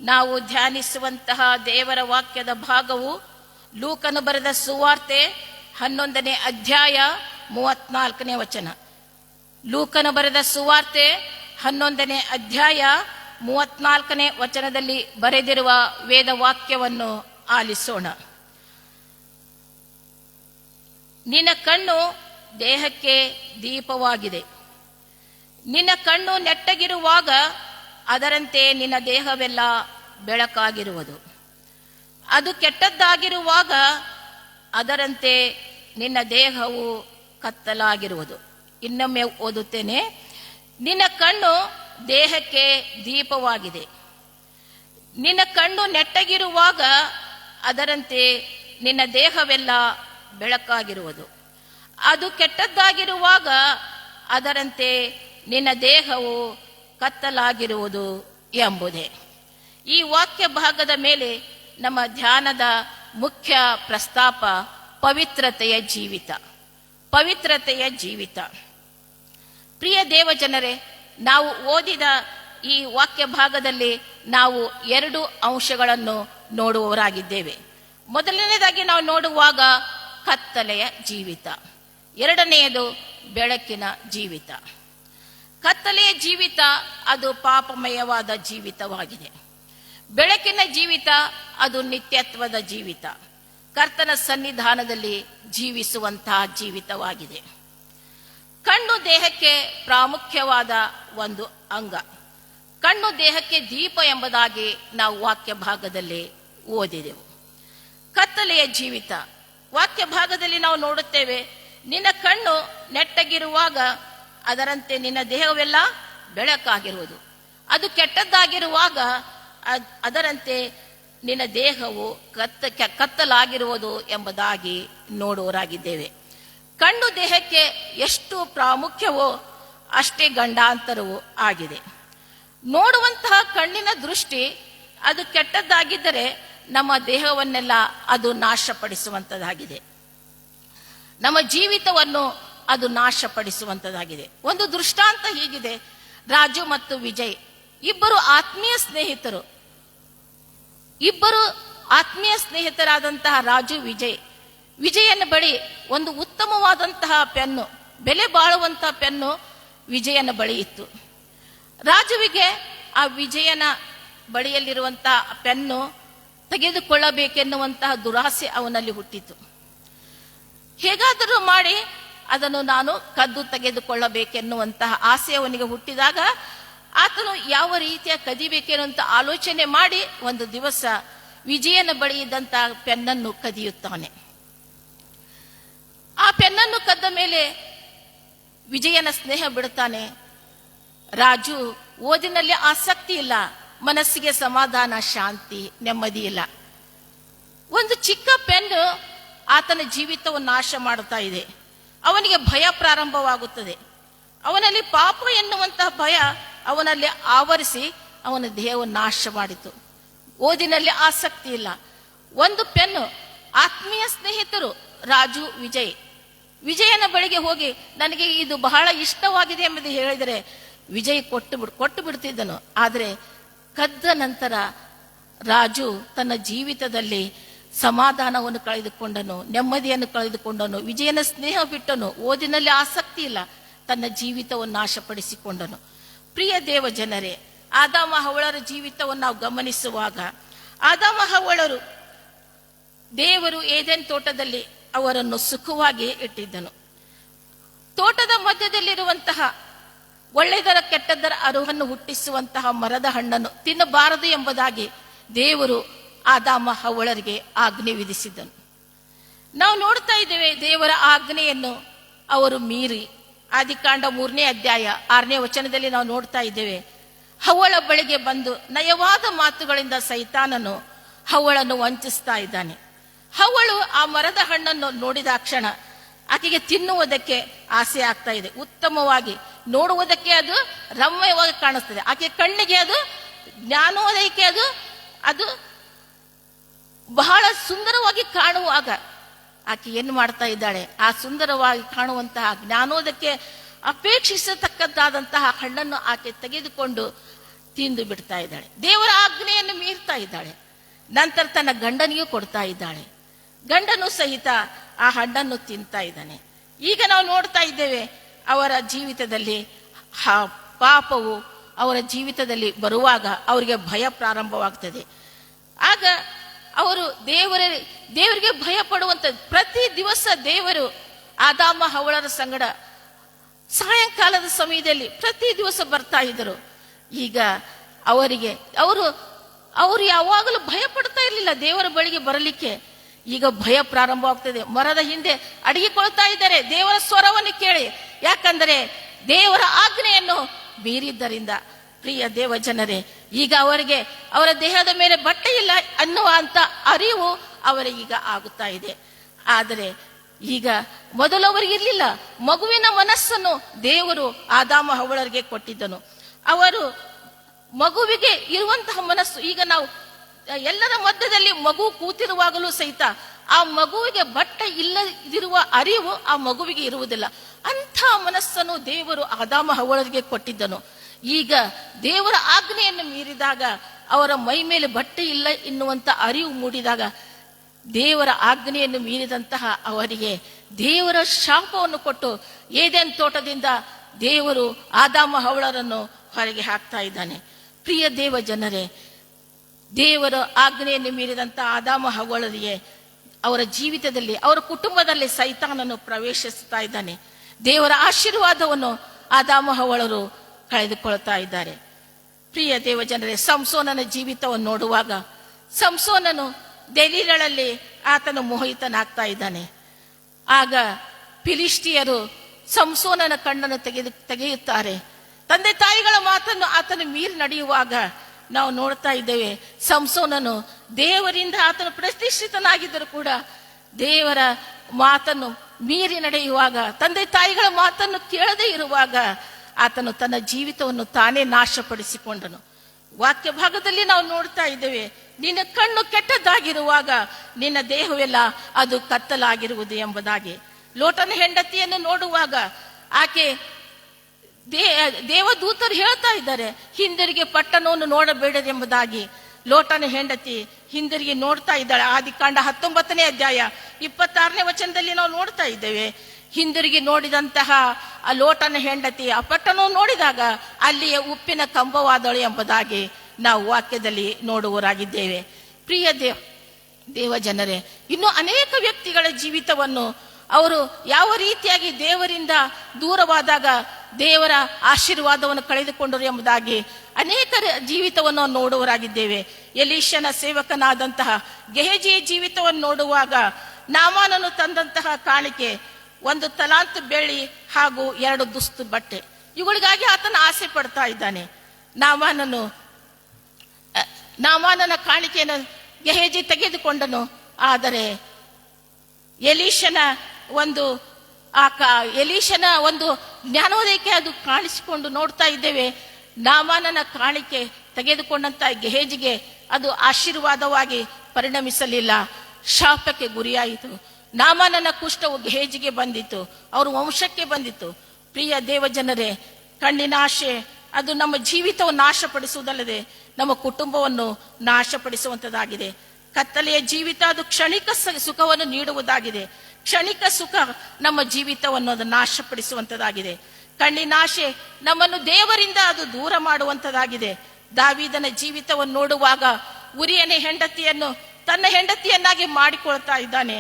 ನಾವು ಧ್ಯಾನಿಸುವಂತಹ ದೇವರ ವಾಕ್ಯದ ಭಾಗವು ಲೂಕನು ಬರೆದ ಸುವಾರ್ತೆ 11ನೇ ಅಧ್ಯಾಯ 34ನೇ ವಚನ. ಲೂಕನ ಬರೆದ ಸುವಾರ್ತೆ 11ನೇ ಅಧ್ಯಾಯ 34ನೇ ವಚನದಲ್ಲಿ ಬರೆದಿರುವ ವೇದವಾಕ್ಯವನ್ನು ಆಲಿಸೋಣ. ನಿನ್ನ ಕಣ್ಣು ದೇಹಕ್ಕೆ ದೀಪವಾಗಿದೆ. ನಿನ್ನ ಕಣ್ಣು ನೆಟ್ಟಗಿರುವಾಗ ಅದರಂತೆ ನಿನ್ನ ದೇಹವೆಲ್ಲ ಬೆಳಕಾಗಿರುವುದು. ಅದು ಕೆಟ್ಟದ್ದಾಗಿರುವಾಗ ಅದರಂತೆ ನಿನ್ನ ದೇಹವು ಕತ್ತಲಾಗಿರುವುದು. ಇನ್ನೊಮ್ಮೆ ಓದುತ್ತೇನೆ. ನಿನ್ನ ಕಣ್ಣು ದೇಹಕ್ಕೆ ದೀಪವಾಗಿದೆ. ನಿನ್ನ ಕಣ್ಣು ನೆಟ್ಟಗಿರುವಾಗ ಅದರಂತೆ ನಿನ್ನ ದೇಹವೆಲ್ಲ ಬೆಳಕಾಗಿರುವುದು. ಅದು ಕೆಟ್ಟದ್ದಾಗಿರುವಾಗ ಅದರಂತೆ ನಿನ್ನ ದೇಹವು ಕತ್ತಲಾಗಿರುವುದು ಎಂಬುದೇ ಈ ವಾಕ್ಯ ಭಾಗದ ಮೇಲೆ ನಮ್ಮ ಧ್ಯಾನದ ಮುಖ್ಯ ಪ್ರಸ್ತಾಪ ಪವಿತ್ರತೆಯ ಜೀವಿತ. ಪವಿತ್ರತೆಯ ಜೀವಿತ. ಪ್ರಿಯ ದೇವಜನರೇ, ನಾವು ಓದಿದ ಈ ವಾಕ್ಯ ಭಾಗದಲ್ಲಿ ನಾವು 2 ಅಂಶಗಳನ್ನು ನೋಡುವವರಾಗಿದ್ದೇವೆ. ಮೊದಲನೇದಾಗಿ ನಾವು ನೋಡುವಾಗ ಕತ್ತಲೆಯ ಜೀವಿತ, ಎರಡನೆಯದು ಬೆಳಕಿನ ಜೀವಿತ. ಕತ್ತಲೆಯ ಜೀವಿತ ಅದು ಪಾಪಮಯವಾದ ಜೀವಿತವಾಗಿದೆ. ಬೆಳಕಿನ ಜೀವಿತ ಅದು ನಿತ್ಯತ್ವದ ಜೀವಿತ, ಕರ್ತನ ಸನ್ನಿಧಾನದಲ್ಲಿ ಜೀವಿಸುವಂತಹ ಜೀವಿತವಾಗಿದೆ. ಕಣ್ಣು ದೇಹಕ್ಕೆ ಪ್ರಾಮುಖ್ಯವಾದ ಒಂದು ಅಂಗ. ಕಣ್ಣು ದೇಹಕ್ಕೆ ದೀಪ ಎಂಬುದಾಗಿ ನಾವು ವಾಕ್ಯ ಭಾಗದಲ್ಲಿ ಓದಿದೆವು. ಕತ್ತಲೆಯ ಜೀವಿತ ವಾಕ್ಯ ಭಾಗದಲ್ಲಿ ನಾವು ನೋಡುತ್ತೇವೆ. ನಿನ್ನ ಕಣ್ಣು ನೆಟ್ಟಗಿರುವಾಗ ಅದರಂತೆ ನಿನ್ನ ದೇಹವೆಲ್ಲ ಬೆಳಕಾಗಿರುವುದು. ಅದು ಕೆಟ್ಟದ್ದಾಗಿರುವಾಗ ಅದರಂತೆ ನಿನ್ನ ದೇಹವು ಕತ್ತಲಾಗಿರುವುದು ಎಂಬುದಾಗಿ ನೋಡುವರಾಗಿದ್ದೇವೆ. ಕಣ್ಣು ದೇಹಕ್ಕೆ ಎಷ್ಟು ಪ್ರಾಮುಖ್ಯವೋ ಅಷ್ಟೇ ಗಂಡಾಂತರವೂ ಆಗಿದೆ. ನೋಡುವಂತಹ ಕಣ್ಣಿನ ದೃಷ್ಟಿ ಅದು ಕೆಟ್ಟದ್ದಾಗಿದ್ದರೆ ನಮ್ಮ ದೇಹವನ್ನೆಲ್ಲ ಅದು ನಾಶಪಡಿಸುವಂಥದ್ದಾಗಿದೆ. ನಮ್ಮ ಜೀವಿತವನ್ನು ಅದು ನಾಶಪಡಿಸುವಂಥದ್ದಾಗಿದೆ. ಒಂದು ದೃಷ್ಟಾಂತ ಹೀಗಿದೆ. ರಾಜು ಮತ್ತು ವಿಜಯ್ ಇಬ್ಬರು ಆತ್ಮೀಯ ಸ್ನೇಹಿತರು. ಆತ್ಮೀಯ ಸ್ನೇಹಿತರಾದಂತಹ ರಾಜು ವಿಜಯನ ಬಳಿ ಒಂದು ಉತ್ತಮವಾದಂತಹ ಪೆನ್ನು, ಬೆಲೆ ಬಾಳುವಂತಹ ಪೆನ್ನು ವಿಜಯನ ಬಳಿ ಇತ್ತು. ರಾಜುವಿಗೆ ಆ ವಿಜಯನ ಬಳಿಯಲ್ಲಿರುವಂತಹ ಪೆನ್ನು ತೆಗೆದುಕೊಳ್ಳಬೇಕೆನ್ನುವಂತಹ ದುರಾಸೆ ಅವನಲ್ಲಿ ಹುಟ್ಟಿತು. ಹೇಗಾದರೂ ಮಾಡಿ ಅದನ್ನು ನಾನು ಕದ್ದು ತೆಗೆದುಕೊಳ್ಳಬೇಕೆನ್ನುವಂತಹ ಆಸೆ ಅವನಿಗೆ ಹುಟ್ಟಿದಾಗ ಆತನು ಯಾವ ರೀತಿಯ ಕದಿಬೇಕೆನ್ನುವಂತ ಆಲೋಚನೆ ಮಾಡಿ ಒಂದು ದಿವಸ ವಿಜಯನ ಬಳಿ ಇದ್ದಂತಹ ಪೆನ್ನನ್ನು ಕದಿಯುತ್ತಾನೆ. ಆ ಪೆನ್ನನ್ನು ಕದ್ದ ಮೇಲೆ ವಿಜಯನ ಸ್ನೇಹ ಬಿಡುತ್ತಾನೆ. ರಾಜು ಓದಿನಲ್ಲಿ ಆಸಕ್ತಿ ಇಲ್ಲ, ಮನಸ್ಸಿಗೆ ಸಮಾಧಾನ, ಶಾಂತಿ, ನೆಮ್ಮದಿ ಇಲ್ಲ. ಒಂದು ಚಿಕ್ಕ ಪೆನ್ನು ಆತನ ಜೀವಿತವನ್ನು ನಾಶ ಮಾಡುತ್ತಾ ಇದೆ. ಅವನಿಗೆ ಭಯ ಪ್ರಾರಂಭವಾಗುತ್ತದೆ. ಅವನಲ್ಲಿ ಪಾಪ ಎನ್ನುವಂತಹ ಭಯ ಅವನಲ್ಲಿ ಆವರಿಸಿ ಅವನ ದೇಹವನ್ನು ನಾಶ ಮಾಡಿತು. ಓದಿನಲ್ಲಿ ಆಸಕ್ತಿ ಇಲ್ಲ. ಒಂದು ಪೆನ್ನು. ಆತ್ಮೀಯ ಸ್ನೇಹಿತರು ರಾಜು ವಿಜಯನ ಬಳಿಗೆ ಹೋಗಿ ನನಗೆ ಇದು ಬಹಳ ಇಷ್ಟವಾಗಿದೆ ಎಂಬುದು ಹೇಳಿದರೆ ವಿಜಯ್ ಕೊಟ್ಟು ಬಿಡ್ತಿದ್ದನು. ಆದರೆ ಕದ್ದ ನಂತರ ರಾಜು ತನ್ನ ಜೀವಿತದಲ್ಲಿ ಸಮಾಧಾನವನ್ನು ಕಳೆದುಕೊಂಡನು, ನೆಮ್ಮದಿಯನ್ನು ಕಳೆದುಕೊಂಡನು, ವಿಜಯನ ಸ್ನೇಹ ಬಿಟ್ಟನು. ಓದಿನಲ್ಲಿ ಆಸಕ್ತಿ ಇಲ್ಲ, ತನ್ನ ಜೀವಿತವನ್ನು ನಾಶಪಡಿಸಿಕೊಂಡನು. ಪ್ರಿಯ ದೇವ ಜನರೇ, ಆದಾಮ ಹವ್ವಳರ ಜೀವಿತವನ್ನು ನಾವು ಗಮನಿಸುವಾಗ ಆದಾಮ ಹವ್ವಳರು ದೇವರು ಏದೆನ್ ತೋಟದಲ್ಲಿ ಅವರನ್ನು ಸುಖವಾಗಿ ಇಟ್ಟಿದ್ದನು. ತೋಟದ ಮಧ್ಯದಲ್ಲಿರುವಂತಹ ಒಳ್ಳೆಯದರ ಕೆಟ್ಟದ್ದರ ಅರುಹನ್ನು ಹುಟ್ಟಿಸುವಂತಹ ಮರದ ಹಣ್ಣನ್ನು ತಿನ್ನಬಾರದು ಎಂಬುದಾಗಿ ದೇವರು ಆದಾಮ ಹವ್ವಳರಿಗೆ ಆಜ್ಞೆ ವಿಧಿಸಿದ್ದನು. ನಾವು ನೋಡ್ತಾ ಇದ್ದೇವೆ ದೇವರ ಆಜ್ಞೆಯನ್ನು ಅವರು ಮೀರಿ ಆದಿಕಾಂಡ 3ನೇ ಅಧ್ಯಾಯ 6ನೇ ವಚನದಲ್ಲಿ ನಾವು ನೋಡ್ತಾ ಇದ್ದೇವೆ. ಹವ್ವಳ ಬಳಿಗೆ ಬಂದು ನಯವಾದ ಮಾತುಗಳಿಂದ ಸೈತಾನನು ಹವ್ವಳನ್ನು ವಂಚಿಸ್ತಾ ಇದ್ದಾನೆ. ಹವ್ವಳು ಆ ಮರದ ಹಣ್ಣನ್ನು ನೋಡಿದ ಕ್ಷಣ ಆಕೆಗೆ ತಿನ್ನುವುದಕ್ಕೆ ಆಸೆ ಆಗ್ತಾ ಇದೆ. ಉತ್ತಮವಾಗಿ ನೋಡುವುದಕ್ಕೆ ಅದು ರಮ್ಯವಾಗಿ ಕಾಣಿಸ್ತದೆ. ಆಕೆ ಕಣ್ಣಿಗೆ ಅದು ಜ್ಞಾನೋದಯಕ್ಕೆ ಅದು ಬಹಳ ಸುಂದರವಾಗಿ ಕಾಣುವಾಗ ಆಕೆ ಏನು ಮಾಡ್ತಾ ಇದ್ದಾಳೆ, ಆ ಸುಂದರವಾಗಿ ಕಾಣುವಂತಹ ಜ್ಞಾನೋದಕ್ಕೆ ಅಪೇಕ್ಷಿಸತಕ್ಕದ್ದಾದಂತಹ ಹಣ್ಣನ್ನು ಆಕೆ ತೆಗೆದುಕೊಂಡು ತಿಂದು ಬಿಡ್ತಾ ಇದ್ದಾಳೆ. ದೇವರ ಆಜ್ಞೆಯನ್ನು ಮೀರ್ತಾ ಇದ್ದಾಳೆ. ನಂತರ ತನ್ನ ಗಂಡನಿಗೂ ಕೊಡ್ತಾ ಇದ್ದಾಳೆ. ಗಂಡನು ಸಹಿತ ಆ ಹಣ್ಣನ್ನು ತಿಂತಾ ಇದ್ದಾನೆ. ಈಗ ನಾವು ನೋಡ್ತಾ ಇದ್ದೇವೆ ಅವರ ಜೀವಿತದಲ್ಲಿ ಪಾಪವು ಅವರ ಜೀವಿತದಲ್ಲಿ ಬರುವಾಗ ಅವರಿಗೆ ಭಯ ಪ್ರಾರಂಭವಾಗ್ತದೆ. ಆಗ ಅವರು ದೇವರಿಗೆ ಭಯ ಪಡುವಂತ ಪ್ರತಿ ದಿವಸ ದೇವರು ಆದಾಮ ಹವ್ವಳರ ಸಂಗಡ ಸಾಯಂಕಾಲದ ಸಮಯದಲ್ಲಿ ಪ್ರತಿ ದಿವಸ ಬರ್ತಾ ಇದ್ದರು. ಈಗ ಅವರು ಯಾವಾಗಲೂ ಭಯ ಪಡ್ತಾ ಇರಲಿಲ್ಲ ದೇವರ ಬಳಿಗೆ ಬರಲಿಕ್ಕೆ. ಈಗ ಭಯ ಪ್ರಾರಂಭವಾಗ್ತದೆ. ಮರದ ಹಿಂದೆ ಅಡಗಿಕೊಳ್ತಾ ಇದ್ದಾರೆ ದೇವರ ಸ್ವರವನ್ನು ಕೇಳಿ. ಯಾಕಂದರೆ ದೇವರ ಆಜ್ಞೆಯನ್ನು ಮೀರಿದ್ದರಿಂದ. ಪ್ರಿಯ ದೇವ ಜನರೇ, ಈಗ ಅವರ ದೇಹದ ಮೇಲೆ ಬಟ್ಟೆ ಇಲ್ಲ ಅನ್ನುವಂತ ಅರಿವು ಅವರಿಗೀಗ ಆಗುತ್ತಾ ಇದೆ. ಆದರೆ ಈಗ ಮೊದಲು ಅವರಿಗಿರ್ಲಿಲ್ಲ. ಮಗುವಿನ ಮನಸ್ಸನ್ನು ದೇವರು ಆದಾಮ ಹವ್ವಳರಿಗೆ ಕೊಟ್ಟಿದ್ದನು. ಅವರು ಮಗುವಿಗೆ ಇರುವಂತಹ ಮನಸ್ಸು, ಈಗ ನಾವು ಎಲ್ಲರ ಮಧ್ಯದಲ್ಲಿ ಮಗು ಕೂತಿರುವಾಗಲೂ ಸಹಿತ ಆ ಮಗುವಿಗೆ ಬಟ್ಟೆ ಇಲ್ಲದಿರುವ ಅರಿವು ಆ ಮಗುವಿಗೆ ಇರುವುದಿಲ್ಲ. ಅಂಥ ಮನಸ್ಸನ್ನು ದೇವರು ಆದಾಮ ಹವ್ವಳರಿಗೆ ಕೊಟ್ಟಿದ್ದನು. ಈಗ ದೇವರ ಆಜ್ಞೆಯನ್ನು ಮೀರಿದಾಗ ಅವರ ಮೈ ಮೇಲೆ ಬಟ್ಟೆ ಇಲ್ಲ ಎನ್ನುವಂತ ಅರಿವು ಮೂಡಿದಾಗ ದೇವರ ಆಜ್ಞೆಯನ್ನು ಮೀರಿದಂತಹ ಅವರಿಗೆ ದೇವರ ಶಾಪವನ್ನು ಕೊಟ್ಟು ಏದೆನ್ ತೋಟದಿಂದ ದೇವರು ಆದಾಮ ಹವ್ವಳರನ್ನು ಹೊರಗೆ ಹಾಕ್ತಾ ಇದ್ದಾನೆ. ಪ್ರಿಯ ದೇವ ಜನರೇ, ದೇವರ ಆಜ್ಞೆಯನ್ನು ಮೀರಿದಂತ ಆದಾಮ ಹವ್ವಳರಿಗೆ ಅವರ ಜೀವಿತದಲ್ಲಿ ಅವರ ಕುಟುಂಬದಲ್ಲಿ ಸೈತಾನನು ಪ್ರವೇಶಿಸ್ತಾ ಇದ್ದಾನೆ. ದೇವರ ಆಶೀರ್ವಾದವನ್ನು ಆದಾಮ ಹವ್ವಳರು ಕಳೆದುಕೊಳ್ತಾ ಇದ್ದಾರೆ. ಪ್ರಿಯ ದೇವ ಜನರೇ, ಸಂಸೋನನ ಜೀವಿತವನ್ನು ನೋಡುವಾಗ ಸಂಸೋನನು ದೆಲೀಲಳಲ್ಲಿ ಆತನು ಮೋಹಿತನಾಗ್ತಾ ಇದ್ದಾನೆ. ಆಗ ಫಿಲಿಷ್ಟಿಯರು ಸಂಸೋನನ ಕಣ್ಣನ್ನು ತೆಗೆಯುತ್ತಾರೆ. ತಂದೆ ತಾಯಿಗಳ ಮಾತನ್ನು ಆತನು ಮೀರಿ ನಡೆಯುವಾಗ ನಾವು ನೋಡ್ತಾ ಇದ್ದೇವೆ, ಸಂಸೋನನು ದೇವರಿಂದ ಆತನು ಪ್ರತಿಷ್ಠಿತನಾಗಿದ್ದರೂ ಕೂಡ ದೇವರ ಮಾತನ್ನು ಮೀರಿ ನಡೆಯುವಾಗ, ತಂದೆ ತಾಯಿಗಳ ಮಾತನ್ನು ಕೇಳದೇ ಇರುವಾಗ ಆತನು ತನ್ನ ಜೀವಿತವನ್ನು ತಾನೇ ನಾಶಪಡಿಸಿಕೊಂಡನು. ವಾಕ್ಯ ಭಾಗದಲ್ಲಿ ನಾವು ನೋಡ್ತಾ ಇದ್ದೇವೆ, ನಿನ್ನ ಕಣ್ಣು ಕೆಟ್ಟದ್ದಾಗಿರುವಾಗ ನಿನ್ನ ದೇಹವೆಲ್ಲ ಅದು ಕತ್ತಲಾಗಿರುವುದು ಎಂಬುದಾಗಿ. ಲೋಟನ ಹೆಂಡತಿಯನ್ನು ನೋಡುವಾಗ ಆಕೆ ದೇವದೂತರು ಹೇಳ್ತಾ ಇದ್ದಾರೆ, ಹಿಂದಿರುಗಿ ಪಟ್ಟಣವನ್ನು ನೋಡಬೇಡದೆಂಬುದಾಗಿ. ಲೋಟನ ಹೆಂಡತಿ ಹಿಂದಿರುಗಿ ನೋಡ್ತಾ ಇದ್ದಾಳೆ. ಆದಿಕಾಂಡ 19ನೇ ಅಧ್ಯಾಯ 26ನೇ ವಚನದಲ್ಲಿ ನಾವು ನೋಡ್ತಾ ಇದ್ದೇವೆ. ಹಿಂದಿರುಗಿ ನೋಡಿದಂತಹ ಆ ಲೋಟನ ಹೆಂಡತಿ ಆ ಪಟ್ಟಣವನ್ನು ನೋಡಿದಾಗ ಅಲ್ಲಿಯೇ ಉಪ್ಪಿನ ಕಂಬವಾದಳು ಎಂಬುದಾಗಿ ನಾವು ವಾಕ್ಯದಲ್ಲಿ ನೋಡುವರಾಗಿದ್ದೇವೆ. ಪ್ರಿಯ ದೇವ ಜನರೇ, ಇನ್ನು ಅನೇಕ ವ್ಯಕ್ತಿಗಳ ಜೀವಿತವನ್ನು ಅವರು ಯಾವ ರೀತಿಯಾಗಿ ದೇವರಿಂದ ದೂರವಾದಾಗ ದೇವರ ಆಶೀರ್ವಾದವನ್ನು ಕಳೆದುಕೊಂಡರು ಎಂಬುದಾಗಿ ಅನೇಕರ ಜೀವಿತವನ್ನು ನೋಡುವರಾಗಿದ್ದೇವೆ. ಎಲೀಷನ ಸೇವಕನಾದಂತಹ ಗೆಹಜಿಯ ಜೀವಿತವನ್ನು ನೋಡುವಾಗ ನಾಮಾನನು ತಂದಂತಹ ಕಾಣಿಕೆ 1 ತಲಾಂತು ಬೆಳ್ಳಿ ಹಾಗೂ 2 ದುಸ್ತು ಬಟ್ಟೆ, ಇವುಗಳಿಗಾಗಿ ಆತನ ಆಸೆ ಪಡ್ತಾ ಇದ್ದಾನೆ. ನಾಮಾನನ ಕಾಣಿಕೆಯನ್ನು ಗೆಹಜಿ ತೆಗೆದುಕೊಂಡನು. ಆದರೆ ಎಲೀಷನ ಒಂದು ಜ್ಞಾನೋದಯಕ್ಕೆ ಅದು ಕಾಣಿಸಿಕೊಂಡು ನೋಡ್ತಾ ಇದ್ದೇವೆ. ನಾಮಾನನ ಕಾಣಿಕೆ ತೆಗೆದುಕೊಂಡಂತ ಗೆಹಜಿಗೆ ಅದು ಆಶೀರ್ವಾದವಾಗಿ ಪರಿಣಮಿಸಲಿಲ್ಲ, ಶಾಪಕ್ಕೆ ಗುರಿಯಾಯಿತು. ನಾಮಾನನ ಕುಷ್ಠವು ಗೆಹಜಿಗೆ ಬಂದಿತ್ತು, ಅವರ ವಂಶಕ್ಕೆ ಬಂದಿತ್ತು. ಪ್ರಿಯ ದೇವ ಜನರೇ, ಕಣ್ಣಿನ ಆಶೆ ಅದು ನಮ್ಮ ಜೀವಿತವನ್ನು ನಾಶಪಡಿಸುವುದಲ್ಲದೆ ನಮ್ಮ ಕುಟುಂಬವನ್ನು ನಾಶಪಡಿಸುವಂತದ್ದಾಗಿದೆ. ಕತ್ತಲೆಯ ಜೀವಿತ ಅದು ಕ್ಷಣಿಕ ಸುಖವನ್ನು ನೀಡುವುದಾಗಿದೆ. ಕ್ಷಣಿಕ ಸುಖ ನಮ್ಮ ಜೀವಿತವನ್ನು ಅದು ನಾಶಪಡಿಸುವಂತದ್ದಾಗಿದೆ. ಕಣ್ಣಿನ ಆಶೆ ನಮ್ಮನ್ನು ದೇವರಿಂದ ಅದು ದೂರ ಮಾಡುವಂತದ್ದಾಗಿದೆ. ದಾವೀದನ ಜೀವಿತವನ್ನು ನೋಡುವಾಗ ಉರಿಯನ ಹೆಂಡತಿಯನ್ನು ತನ್ನ ಹೆಂಡತಿಯನ್ನಾಗಿ ಮಾಡಿಕೊಳ್ತಾ ಇದ್ದಾನೆ.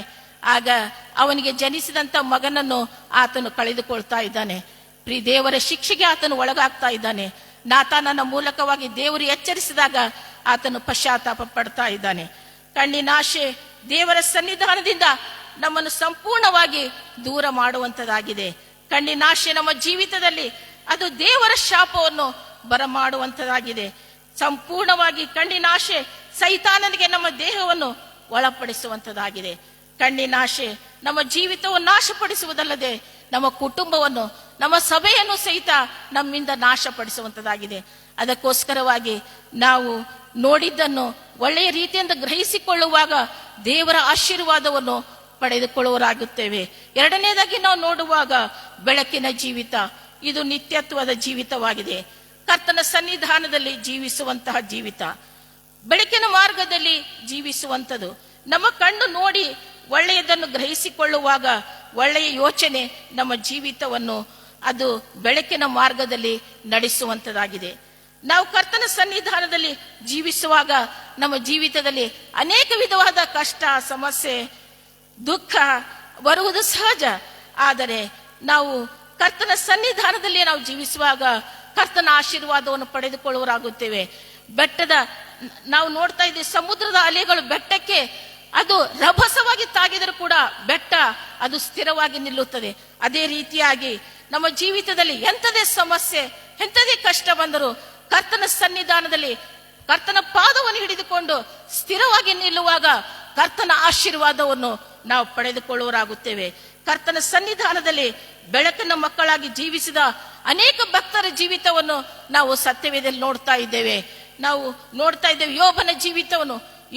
ಆಗ ಅವನಿಗೆ ಜನಿಸಿದಂತ ಮಗನನ್ನು ಆತನು ಕಳೆದುಕೊಳ್ತಾ ಇದ್ದಾನೆ. ದೇವರ ಶಿಕ್ಷೆಗೆ ಆತನು ಒಳಗಾಗ್ತಾ ಇದ್ದಾನೆ. ನಾತಾನನ ಮೂಲಕವಾಗಿ ದೇವರು ಎಚ್ಚರಿಸಿದಾಗ ಆತನು ಪಶ್ಚಾತ್ತಾಪ ಪಡ್ತಾ ಇದ್ದಾನೆ. ಕಣ್ಣಿನ ಆಶೆ ದೇವರ ಸನ್ನಿಧಾನದಿಂದ ನಮ್ಮನ್ನು ಸಂಪೂರ್ಣವಾಗಿ ದೂರ ಮಾಡುವಂತದಾಗಿದೆ. ಕಣ್ಣಿನ ಆಶೆ ನಮ್ಮ ಜೀವಿತದಲ್ಲಿ ಅದು ದೇವರ ಶಾಪವನ್ನು ಬರಮಾಡುವಂತದಾಗಿದೆ. ಸಂಪೂರ್ಣವಾಗಿ ಕಣ್ಣಿನ ಆಶೆ ಸೈತಾನನಿಗೆ ನಮ್ಮ ದೇಹವನ್ನು ಒಳಪಡಿಸುವಂತದಾಗಿದೆ. ಕಣ್ಣಿನ ಆಶೆ ನಮ್ಮ ಜೀವಿತವನ್ನು ನಾಶಪಡಿಸುವುದಲ್ಲದೆ ನಮ್ಮ ಕುಟುಂಬವನ್ನು, ನಮ್ಮ ಸಭೆಯನ್ನು ಸಹಿತ ನಮ್ಮಿಂದ ನಾಶಪಡಿಸುವಂತದಾಗಿದೆ. ಅದಕ್ಕೋಸ್ಕರವಾಗಿ ನಾವು ನೋಡಿದ್ದನ್ನು ಒಳ್ಳೆಯ ರೀತಿಯಿಂದ ಗ್ರಹಿಸಿಕೊಳ್ಳುವಾಗ ದೇವರ ಆಶೀರ್ವಾದವನ್ನು ಪಡೆದುಕೊಳ್ಳುವರಾಗುತ್ತೇವೆ. ಎರಡನೇದಾಗಿ ನಾವು ನೋಡುವಾಗ ಬೆಳಕಿನ ಜೀವಿತ, ಇದು ನಿತ್ಯತ್ವದ ಜೀವಿತವಾಗಿದೆ. ಕರ್ತನ ಸನ್ನಿಧಾನದಲ್ಲಿ ಜೀವಿಸುವಂತಹ ಜೀವಿತ, ಬೆಳಕಿನ ಮಾರ್ಗದಲ್ಲಿ ಜೀವಿಸುವಂಥದ್ದು. ನಮ್ಮ ಕಣ್ಣು ನೋಡಿ ಒಳ್ಳೆಯದನ್ನು ಗ್ರಹಿಸಿಕೊಳ್ಳುವಾಗ ಒಳ್ಳೆಯ ಯೋಚನೆ ನಮ್ಮ ಜೀವಿತವನ್ನು ಅದು ಬೆಳಕಿನ ಮಾರ್ಗದಲ್ಲಿ ನಡೆಸುವಂತದಾಗಿದೆ. ನಾವು ಕರ್ತನ ಸನ್ನಿಧಾನದಲ್ಲಿ ಜೀವಿಸುವಾಗ ನಮ್ಮ ಜೀವಿತದಲ್ಲಿ ಅನೇಕ ವಿಧವಾದ ಕಷ್ಟ, ಸಮಸ್ಯೆ, ದುಃಖ ಬರುವುದು ಸಹಜ. ಆದರೆ ನಾವು ಕರ್ತನ ಸನ್ನಿಧಾನದಲ್ಲಿ ನಾವು ಜೀವಿಸುವಾಗ ಕರ್ತನ ಆಶೀರ್ವಾದವನ್ನು ಪಡೆದುಕೊಳ್ಳುವರಾಗುತ್ತೇವೆ. ನಾವು ನೋಡ್ತಾ ಇದ್ದೀವಿ, ಸಮುದ್ರದ ಅಲೆಗಳು ಬೆಟ್ಟಕ್ಕೆ ಅದು ರಭಸವಾಗಿ ತಾಗಿದರೂ ಕೂಡ ಬೆಟ್ಟ ಅದು ಸ್ಥಿರವಾಗಿ ನಿಲ್ಲುತ್ತದೆ. ಅದೇ ರೀತಿಯಾಗಿ ನಮ್ಮ ಜೀವಿತದಲ್ಲಿ ಎಂಥದೇ ಸಮಸ್ಯೆ, ಎಂಥದೇ ಕಷ್ಟ ಬಂದರೂ ಕರ್ತನ ಸನ್ನಿಧಾನದಲ್ಲಿ ಕರ್ತನ ಪಾದವನ್ನು ಹಿಡಿದುಕೊಂಡು ಸ್ಥಿರವಾಗಿ ನಿಲ್ಲುವಾಗ ಕರ್ತನ ಆಶೀರ್ವಾದವನ್ನು ನಾವು ಪಡೆದುಕೊಳ್ಳುವರಾಗುತ್ತೇವೆ. ಕರ್ತನ ಸನ್ನಿಧಾನದಲ್ಲಿ ಬೆಳಕಿನ ಮಕ್ಕಳಾಗಿ ಜೀವಿಸಿದ ಅನೇಕ ಭಕ್ತರ ಜೀವಿತವನ್ನು ನಾವು ಸತ್ಯವೇದದಲ್ಲಿ ನೋಡ್ತಾ ಇದ್ದೇವೆ.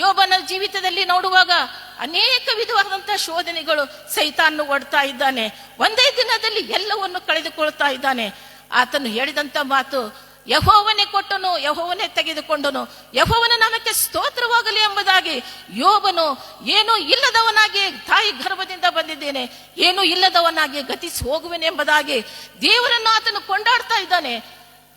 ಯೋಬನ ಜೀವಿತದಲ್ಲಿ ನೋಡುವಾಗ ಅನೇಕ ವಿಧವಾದಂತಹ ಶೋಧನೆಗಳು ಸೈತಾನನು ಒಡ್ತಾ ಇದ್ದಾನೆ. ಒಂದೇ ದಿನದಲ್ಲಿ ಎಲ್ಲವನ್ನು ಕಳೆದುಕೊಳ್ತಾ ಇದ್ದಾನೆ. ಆತನು ಹೇಳಿದಂತ ಮಾತು, ಯೆಹೋವನೇ ಕೊಟ್ಟನು, ಯೆಹೋವನೇ ತೆಗೆದುಕೊಂಡನು, ಯೆಹೋವನ ನಾಮಕ್ಕೆ ಸ್ತೋತ್ರವಾಗಲಿ ಎಂಬುದಾಗಿ. ಯೋಬನು ಏನೂ ಇಲ್ಲದವನಾಗಿ ತಾಯಿ ಗರ್ಭದಿಂದ ಬಂದಿದ್ದೇನೆ, ಏನೂ ಇಲ್ಲದವನಾಗಿ ಗತಿಸಿ ಹೋಗುವೆನೆ ಎಂಬುದಾಗಿ ದೇವರನ್ನು ಆತನು ಕೊಂಡಾಡ್ತಾ ಇದ್ದಾನೆ.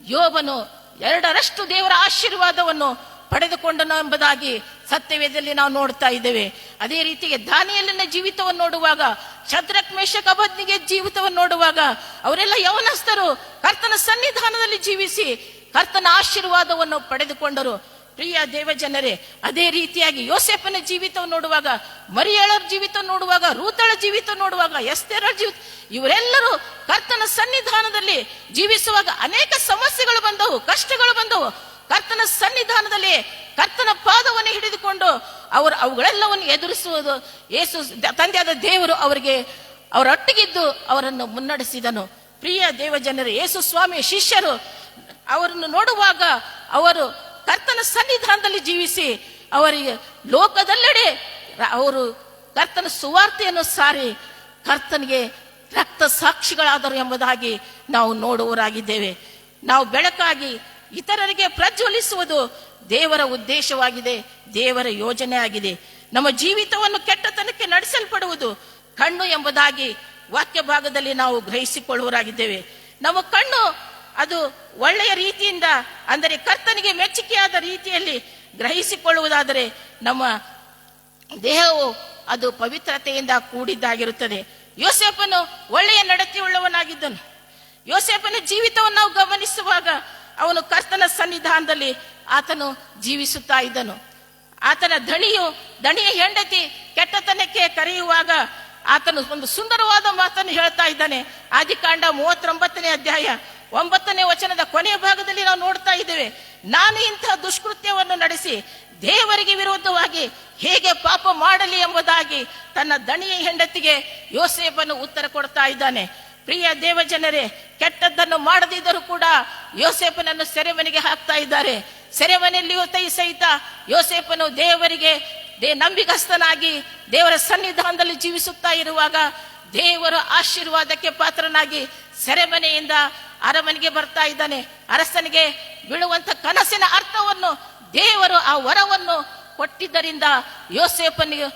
ಯೋಬನು 2ರಷ್ಟು ದೇವರ ಆಶೀರ್ವಾದವನ್ನು ಪಡೆದುಕೊಂಡನು ಎಂಬುದಾಗಿ ಸತ್ಯವೇದದಲ್ಲಿ ನಾವು ನೋಡ್ತಾ ಇದ್ದೇವೆ. ಅದೇ ರೀತಿಗೆ ದಾನಿಯೇಲನ ಜೀವಿತವನ್ನು ನೋಡುವಾಗ, ಶದ್ರಕ್, ಮೇಷಕ್, ಅಬೇದ್ನೆಗೋ ಜೀವಿತವನ್ನು ನೋಡುವಾಗ ಅವರೆಲ್ಲ ಯೌವನಸ್ಥರು ಕರ್ತನ ಸನ್ನಿಧಾನದಲ್ಲಿ ಜೀವಿಸಿ ಕರ್ತನ ಆಶೀರ್ವಾದವನ್ನು ಪಡೆದುಕೊಂಡರು. ಪ್ರಿಯ ದೇವಜನರೇ, ಅದೇ ರೀತಿಯಾಗಿ ಯೋಸೇಫನ ಜೀವಿತವನ್ನು ನೋಡುವಾಗ, ಮರಿಯಳರ ಜೀವಿತ ನೋಡುವಾಗ, ರೂತಳ ಜೀವಿತ ನೋಡುವಾಗ, ಎಸ್ತೇರಳ ಜೀವಿತ, ಇವರೆಲ್ಲರೂ ಕರ್ತನ ಸನ್ನಿಧಾನದಲ್ಲಿ ಜೀವಿಸುವಾಗ ಅನೇಕ ಸಮಸ್ಯೆಗಳು ಬಂದವು, ಕಷ್ಟಗಳು ಬಂದವು. ಕರ್ತನ ಸನ್ನಿಧಾನದಲ್ಲಿ ಕರ್ತನ ಪಾದವನ್ನು ಹಿಡಿದುಕೊಂಡು ಅವುಗಳೆಲ್ಲವನ್ನು ಎದುರಿಸುವುದು ಯೇಸು ತಂದೆಯಾದ ದೇವರು ಅವರೊಟ್ಟಿಗಿದ್ದು ಅವರನ್ನು ಮುನ್ನಡೆಸಿದನು. ಪ್ರಿಯ ದೇವಜನರೇ, ಯೇಸು ಸ್ವಾಮಿಯ ಶಿಷ್ಯರು ಅವರನ್ನು ನೋಡುವಾಗ ಅವರು ಕರ್ತನ ಸನ್ನಿಧಾನದಲ್ಲಿ ಜೀವಿಸಿ ಅವರಿಗೆ ಲೋಕದೆಲ್ಲೆಡೆ ಅವರು ಕರ್ತನ ಸುವಾರ್ತೆಯನ್ನು ಸಾರಿ ಕರ್ತನಿಗೆ ರಕ್ತ ಸಾಕ್ಷಿಗಳಾದರು ಎಂಬುದಾಗಿ ನಾವು ನೋಡುವರಾಗಿದ್ದೇವೆ. ನಾವು ಬೆಳಕಾಗಿ ಇತರರಿಗೆ ಪ್ರಜ್ವಲಿಸುವುದು ದೇವರ ಉದ್ದೇಶವಾಗಿದೆ, ದೇವರ ಯೋಜನೆ ಆಗಿದೆ. ನಮ್ಮ ಜೀವಿತವನ್ನು ಕೆಟ್ಟತನಕ್ಕೆ ನಡೆಸಲ್ಪಡುವುದು ಕಣ್ಣು ಎಂಬುದಾಗಿ ವಾಕ್ಯ ಭಾಗದಲ್ಲಿ ನಾವು ಗ್ರಹಿಸಿಕೊಳ್ಳುವರಾಗಿದ್ದೇವೆ. ನಮ್ಮ ಕಣ್ಣು ಅದು ಒಳ್ಳೆಯ ರೀತಿಯಿಂದ, ಅಂದರೆ ಕರ್ತನಿಗೆ ಮೆಚ್ಚುಗೆಯಾದ ರೀತಿಯಲ್ಲಿ ಗ್ರಹಿಸಿಕೊಳ್ಳುವುದಾದರೆ ನಮ್ಮ ದೇಹವು ಅದು ಪವಿತ್ರತೆಯಿಂದ ಕೂಡಿದ್ದಾಗಿರುತ್ತದೆ. ಯೋಸೇಫನು ಒಳ್ಳೆಯ ನಡತೆಯುಳ್ಳವನಾಗಿದ್ದನು. ಯೋಸೇಫನ ಜೀವಿತವನ್ನು ನಾವು ಗಮನಿಸುವಾಗ ಅವನು ಕರ್ತನ ಸನ್ನಿಧಾನದಲ್ಲಿ ಆತನು ಜೀವಿಸುತ್ತಾ ಇದ್ದನು. ಆತನ ದಣಿಯ ಹೆಂಡತಿ ಕೆಟ್ಟತನಕ್ಕೆ ಕರೆಯುವಾಗ ಆತನು ಒಂದು ಸುಂದರವಾದ ಮಾತನ್ನು ಹೇಳ್ತಾ ಇದ್ದಾನೆ. ಆದಿಕಾಂಡ 39ನೇ ಅಧ್ಯಾಯ 9ನೇ ವಚನದ ಕೊನೆಯ ಭಾಗದಲ್ಲಿ ನಾವು ನೋಡ್ತಾ ಇದ್ದೇವೆ, ನಾನು ಇಂತಹ ದುಷ್ಕೃತ್ಯವನ್ನು ನಡೆಸಿ ದೇವರಿಗೆ ವಿರೋಧವಾಗಿ ಹೇಗೆ ಪಾಪ ಮಾಡಲಿ ಎಂಬುದಾಗಿ ತನ್ನ ದಣಿಯ ಹೆಂಡತಿಗೆ ಯೋಸೇಫನು ಉತ್ತರ ಕೊಡ್ತಾ ಇದ್ದಾನೆ. ಪ್ರಿಯ ದೇವಜನರೇ, ಕೆಟ್ಟದ್ದನ್ನು ಮಾಡದಿದ್ದರೂ ಕೂಡ ಯೋಸೇಫನನ್ನು ಸೆರೆಮನೆಗೆ ಹಾಕ್ತಾ ಇದ್ದಾರೆ. ಸೆರೆಮನೆಯಲ್ಲಿಯೂ ಸಹಿತ ಯೋಸೇಫನು ದೇವರಿಗೆ ನಂಬಿಗಸ್ತನಾಗಿ ದೇವರ ಸನ್ನಿಧಾನದಲ್ಲಿ ಜೀವಿಸುತ್ತಾ ಇರುವಾಗ ದೇವರ ಆಶೀರ್ವಾದಕ್ಕೆ ಪಾತ್ರನಾಗಿ ಸೆರೆಮನೆಯಿಂದ ಅರಮನೆಗೆ ಬರ್ತಾ ಇದ್ದಾನೆ. ಅರಸನಿಗೆ ಬೀಳುವಂತ ಕನಸಿನ ಅರ್ಥವನ್ನು ದೇವರು ಆ ವರವನ್ನು ಕೊಟ್ಟಿದ್ದರಿಂದ ಯೋಸೇಫನಿಗೆ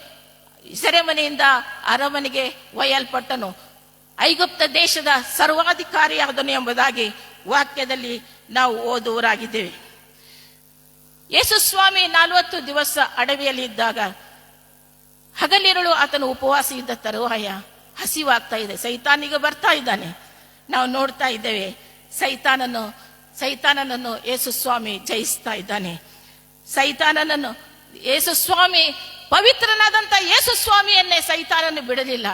ಸೆರೆಮನೆಯಿಂದ ಅರಮನೆಗೆ ಒಯ್ಯಲ್ಪಟ್ಟನು. ಐಗುಪ್ತ ದೇಶದ ಸರ್ವಾಧಿಕಾರಿಯಾದನು ಎಂಬುದಾಗಿ ವಾಕ್ಯದಲ್ಲಿ ನಾವು ಓದುವರಾಗಿದ್ದೇವೆ. ಯೇಸು ಸ್ವಾಮಿ 40 ದಿವಸ ಅಡವಿಯಲ್ಲಿ ಇದ್ದಾಗ ಹಗಲಿರುಳು ಆತನು ಉಪವಾಸ ಇದ್ದ ತರುವಾಯ ಹಸಿವಾಗ್ತಾ ಇದೆ. ಸೈತಾನಿಗೆ ಬರ್ತಾ ಇದ್ದಾನೆ. ನಾವು ನೋಡ್ತಾ ಇದ್ದೇವೆ, ಸೈತಾನನನ್ನು ಯೇಸು ಸ್ವಾಮಿ ಜಯಿಸ್ತಾ ಇದ್ದಾನೆ. ಸೈತಾನನನ್ನು ಯೇಸು ಸ್ವಾಮಿ, ಪವಿತ್ರನಾದಂತ ಯೇಸು ಸ್ವಾಮಿಯನ್ನೇ ಸೈತಾನನ್ನು ಬಿಡಲಿಲ್ಲ.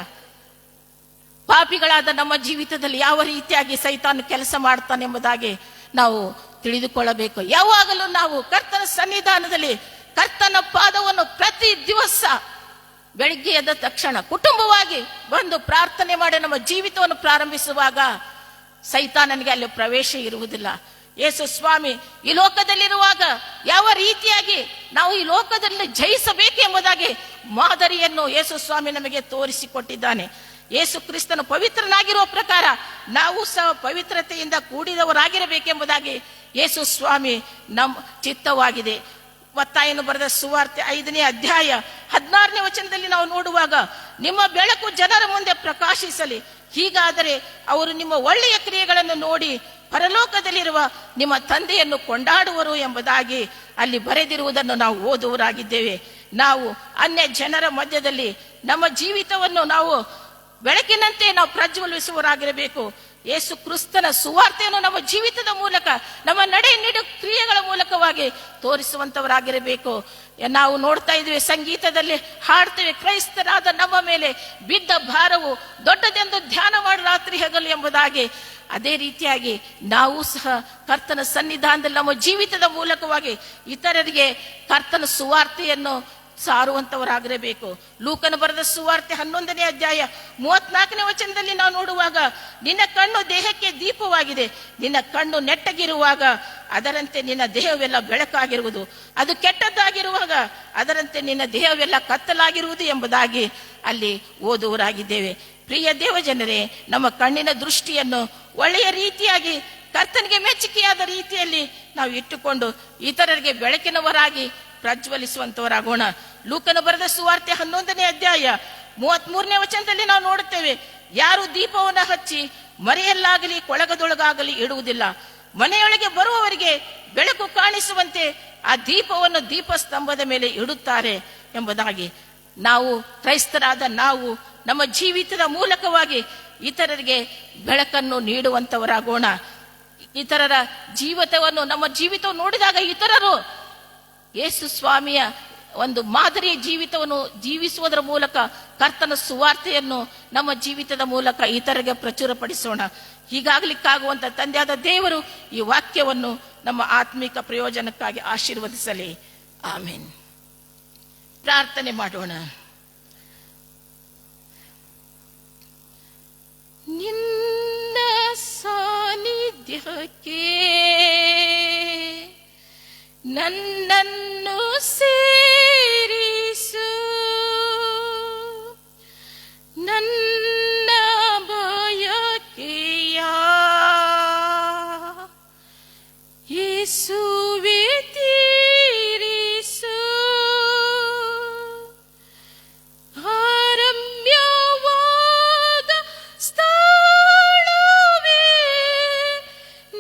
ಪಾಪಿಗಳಾದ ನಮ್ಮ ಜೀವಿತದಲ್ಲಿ ಯಾವ ರೀತಿಯಾಗಿ ಸೈತಾನ ಕೆಲಸ ಮಾಡ್ತಾನೆ ಎಂಬುದಾಗಿ ನಾವು ತಿಳಿದುಕೊಳ್ಳಬೇಕು. ಯಾವಾಗಲೂ ನಾವು ಕರ್ತನ ಸನ್ನಿಧಾನದಲ್ಲಿ ಕರ್ತನ ಪಾದವನ್ನು ಪ್ರತಿ ದಿವಸ ಬೆಳಿಗ್ಗೆ ಎದ್ದ ತಕ್ಷಣ ಕುಟುಂಬವಾಗಿ ಬಂದು ಪ್ರಾರ್ಥನೆ ಮಾಡಿ ನಮ್ಮ ಜೀವಿತವನ್ನು ಪ್ರಾರಂಭಿಸುವಾಗ ಸೈತಾನನಿಗೆ ಅಲ್ಲಿ ಪ್ರವೇಶ ಇರುವುದಿಲ್ಲ. ಯೇಸು ಸ್ವಾಮಿ ಈ ಲೋಕದಲ್ಲಿರುವಾಗ ಯಾವ ರೀತಿಯಾಗಿ ನಾವು ಈ ಲೋಕದಲ್ಲಿ ಜಯಿಸಬೇಕು ಎಂಬುದಾಗಿ ಮಾದರಿಯನ್ನು ಯೇಸು ಸ್ವಾಮಿ ನಮಗೆ ತೋರಿಸಿಕೊಟ್ಟಿದ್ದಾನೆ. ಯೇಸು ಕ್ರಿಸ್ತನು ಪವಿತ್ರನಾಗಿರುವ ಪ್ರಕಾರ ನಾವು ಸಹ ಪವಿತ್ರತೆಯಿಂದ ಕೂಡಿದವರಾಗಿರಬೇಕೆಂಬುದಾಗಿ ಯೇಸು ಸ್ವಾಮಿ ನಮ್ಮ ಚಿತ್ತವಾಗಿದೆ. ಮತ್ತಾಯನು ಬರೆದ ಸುವಾರ್ತೆ 5ನೇ ಅಧ್ಯಾಯ 16ನೇ ವಚನದಲ್ಲಿ ನಾವು ನೋಡುವಾಗ ನಿಮ್ಮ ಬೆಳಕು ಜನರ ಮುಂದೆ ಪ್ರಕಾಶಿಸಲಿ. ಹೀಗಾದರೆ ಅವರು ನಿಮ್ಮ ಒಳ್ಳೆಯ ಕ್ರಿಯೆಗಳನ್ನು ನೋಡಿ ಪರಲೋಕದಲ್ಲಿರುವ ನಿಮ್ಮ ತಂದೆಯನ್ನು ಕೊಂಡಾಡುವರು ಎಂಬುದಾಗಿ ಅಲ್ಲಿ ಬರೆದಿರುವುದನ್ನು ನಾವು ಓದುವರಾಗಿದ್ದೇವೆ. ನಾವು ಅನ್ಯ ಜನರ ಮಧ್ಯದಲ್ಲಿ ನಮ್ಮ ಜೀವಿತವನ್ನು ನಾವು ಬೆಳಕಿನಂತೆ ನಾವು ಪ್ರಜ್ವಲಿಸುವರಾಗಿರಬೇಕು. ಯೇಸು ಕ್ರಿಸ್ತನ ಸುವಾರ್ತೆಯನ್ನು ನಮ್ಮ ಜೀವಿತದ ಮೂಲಕ, ನಮ್ಮ ನಡೆ ನುಡಿ ಕ್ರಿಯೆಗಳ ಮೂಲಕವಾಗಿ ತೋರಿಸುವಂತವರಾಗಿರಬೇಕು. ನಾವು ನೋಡ್ತಾ ಇದ್ವಿ, ಸಂಗೀತದಲ್ಲಿ ಹಾಡ್ತೇವೆ, ಕ್ರೈಸ್ತರಾದ ನಮ್ಮ ಮೇಲೆ ಬಿದ್ದ ಭಾರವು ದೊಡ್ಡದೆಂದು ಧ್ಯಾನ ಮಾಡಿ ರಾತ್ರಿ ಹಗಲು ಎಂಬುದಾಗಿ. ಅದೇ ರೀತಿಯಾಗಿ ನಾವು ಸಹ ಕರ್ತನ ಸನ್ನಿಧಾನದಲ್ಲಿ ನಮ್ಮ ಜೀವಿತದ ಮೂಲಕವಾಗಿ ಇತರರಿಗೆ ಕರ್ತನ ಸುವಾರ್ತೆಯನ್ನು ಸಾರುವಂತವರಾಗಿರಬೇಕು. ಲೂಕನ ಬರೆದ ಸುವಾರ್ತೆ 11ನೇ ಅಧ್ಯಾಯ 34ನೇ ವಚನದಲ್ಲಿ ನಾವು ನೋಡುವಾಗ, ನಿನ್ನ ಕಣ್ಣು ದೇಹಕ್ಕೆ ದೀಪವಾಗಿದೆ, ನಿನ್ನ ಕಣ್ಣು ನೆಟ್ಟಗಿರುವಾಗ ಅದರಂತೆ ನಿನ್ನ ದೇಹವೆಲ್ಲ ಬೆಳಕಾಗಿರುವುದು, ಅದು ಕೆಟ್ಟದ್ದಾಗಿರುವಾಗ ಅದರಂತೆ ನಿನ್ನ ದೇಹವೆಲ್ಲ ಕತ್ತಲಾಗಿರುವುದು ಎಂಬುದಾಗಿ ಅಲ್ಲಿ ಓದುವರಾಗಿದ್ದೇವೆ. ಪ್ರಿಯ ದೇವಜನರೇ, ನಮ್ಮ ಕಣ್ಣಿನ ದೃಷ್ಟಿಯನ್ನು ಒಳ್ಳೆಯ ರೀತಿಯಾಗಿ ಕರ್ತನಿಗೆ ಮೆಚ್ಚುಗೆಯಾದ ರೀತಿಯಲ್ಲಿ ನಾವು ಇಟ್ಟುಕೊಂಡು ಇತರರಿಗೆ ಬೆಳಕಿನವರಾಗಿ ಪ್ರಜ್ವಲಿಸುವಂತವರಾಗೋಣ. ಲೂಕನ ಬರೆದ ಸುವಾರ್ತೆ 11ನೇ ಅಧ್ಯಾಯ 33ನೇ ವಚನದಲ್ಲಿ ನಾವು ನೋಡುತ್ತೇವೆ, ಯಾರು ದೀಪವನ್ನು ಹಚ್ಚಿ ಮರೆಯಲ್ಲಾಗಲಿ ಕೊಳಗದೊಳಗಾಗಲಿ ಇಡುವುದಿಲ್ಲ, ಮನೆಯೊಳಗೆ ಬರುವವರಿಗೆ ಬೆಳಕು ಕಾಣಿಸುವಂತೆ ಆ ದೀಪವನ್ನು ದೀಪಸ್ತಂಭದ ಮೇಲೆ ಇಡುತ್ತಾರೆ ಎಂಬುದಾಗಿ. ನಾವು ಕ್ರೈಸ್ತರಾದ ನಾವು ನಮ್ಮ ಜೀವಿತದ ಮೂಲಕವಾಗಿ ಇತರರಿಗೆ ಬೆಳಕನ್ನು ನೀಡುವಂತವರಾಗೋಣ. ಇತರರ ಜೀವಿತವನ್ನು, ನಮ್ಮ ಜೀವಿತವನ್ನು ನೋಡಿದಾಗ ಇತರರು ಯೇಸು ಸ್ವಾಮಿಯ ಒಂದು ಮಾದರಿಯ ಜೀವಿತವನ್ನು ಜೀವಿಸುವುದರ ಮೂಲಕ ಕರ್ತನ ಸುವಾರ್ತೆಯನ್ನು ನಮ್ಮ ಜೀವಿತದ ಮೂಲಕ ಇತರರಿಗೆ ಪ್ರಚುರಪಡಿಸೋಣ. ಹೀಗಾಗಲಿಕ್ಕಾಗುವಂತ ತಂದೆಯಾದ ದೇವರು ಈ ವಾಕ್ಯವನ್ನು ನಮ್ಮ ಆತ್ಮಿಕ ಪ್ರಯೋಜನಕ್ಕಾಗಿ ಆಶೀರ್ವದಿಸಲಿ. ಆಮೇನ್. ಪ್ರಾರ್ಥನೆ ಮಾಡೋಣ. ನಿನ್ನ ಸಾನ್ನಿಧ್ಯಕ್ಕೆ ನನ್ನನ್ನು ಸೇರಿಸು, ನನ್ನ ಬಯಕೆಯ ಯೇಸುವೇ ತೀರಿಸು, ರಮ್ಯವಾದ ಸ್ಥಳವೇ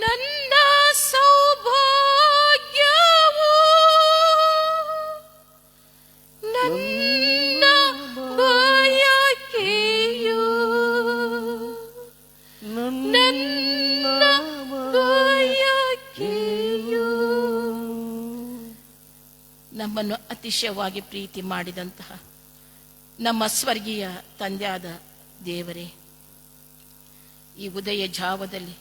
ನನ್ನ ಸೌಭಾಗ್ಯವು, ನನ್ನ ಬಯಕೆಯು, ನನ್ನ ಬಯಕೆಯು. ನಮ್ಮನ್ನು ಅತಿಶಯವಾಗಿ ಪ್ರೀತಿ ಮಾಡಿದಂತಹ ನಮ್ಮ ಸ್ವರ್ಗೀಯ ತಂದೆಯಾದ ದೇವರೇ, ಈ ಉದಯ ಜಾವದಲ್ಲಿ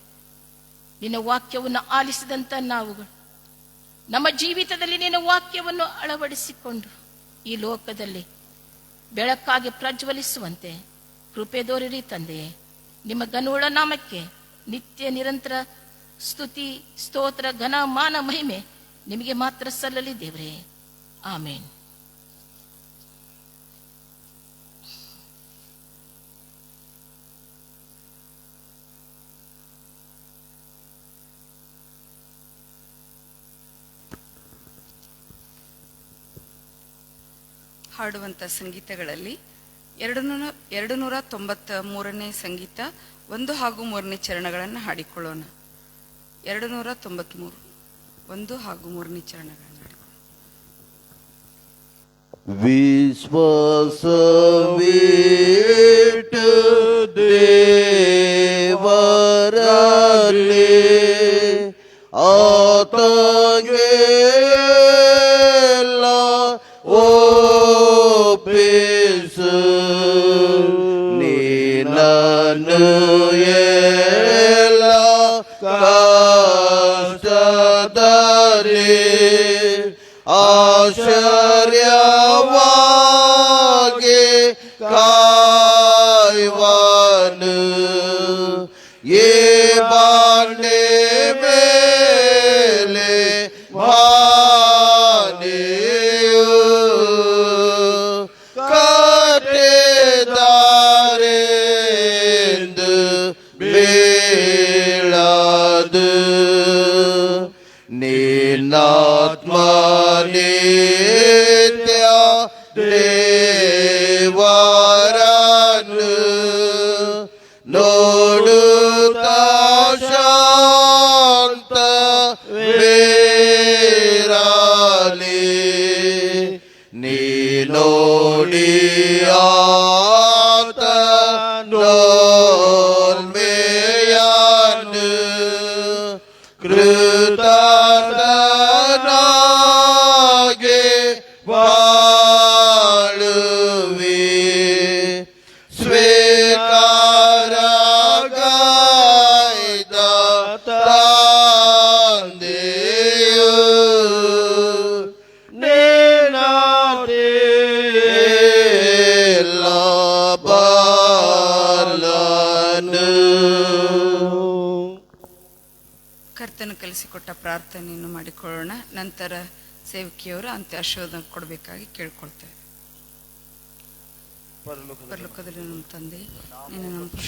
ನಿನ್ನ ವಾಕ್ಯವನ್ನು ಆಲಿಸಿದಂತ ನಾವುಗಳು ನಮ್ಮ ಜೀವಿತದಲ್ಲಿ ನಿನ್ನ ವಾಕ್ಯವನ್ನು ಅಳವಡಿಸಿಕೊಂಡು ಈ ಲೋಕದಲ್ಲಿ ಬೆಳಕಾಗಿ ಪ್ರಜ್ವಲಿಸುವಂತೆ ಕೃಪೆ ದೋರಿರಿ ತಂದೆಯೇ. ನಿಮ್ಮ ಘನವುಳ್ಳ ನಾಮಕ್ಕೆ ನಿತ್ಯ ನಿರಂತರ ಸ್ತುತಿ, ಸ್ತೋತ್ರ, ಘನ, ಮಾನ, ಮಹಿಮೆ ನಿಮಗೆ ಮಾತ್ರ ಸಲ್ಲಲಿ ದೇವರೇ. ಆಮೇನ್. ಹಾಡುವಂಥ ಸಂಗೀತಗಳಲ್ಲಿ 293ನೇ ಸಂಗೀತ 1 ಹಾಗೂ 3ನೇ ಚರಣಗಳನ್ನು ಹಾಡಿಕೊಳ್ಳೋಣ. 293 1 ಹಾಗೂ 3ನೇ ಚರಣಗಳನ್ನು ಹಾಡಿಕೊಳ್ಳೋಣ. ವಿಶ್ವಾಸವಿಟ್ಟು ದೇವರಲ್ಲಿ ಆತಗೆ ಒಪ್ಪಿಸು, ನೀನನ್ನು ಎಲ್ಲ ಕಷ್ಟದಲ್ಲಿ ಆಶ್ಚರ್ಯವಾಗಿ ಕಾಯುವನು. ಈ ಬಾಂಡೆ ಮೇಲೆ ಭಾನಿಯು ಕಟ್ಟಿದಾರೆಂದು ಬೀಳದು, ನಿನ್ನಾತ್ಮ ನಿತ್ಯ ದೇವರ ಕರ್ತನ ಕಲಿಸಿಕೊಟ್ಟ ಪ್ರಾರ್ಥನೆಯನ್ನು ಮಾಡಿಕೊಳ್ಳೋಣ. ನಂತರ ಸೇವಕಿಯವರು ಅಂತ್ಯಾಶೀರ್ವಾದ ಕೊಡಬೇಕಾಗಿ ಕೇಳ್ಕೊಳ್ತೇವೆ. ಪರಲೋಕದಲ್ಲಿ ನಮ್ಮ ತಂದೆ,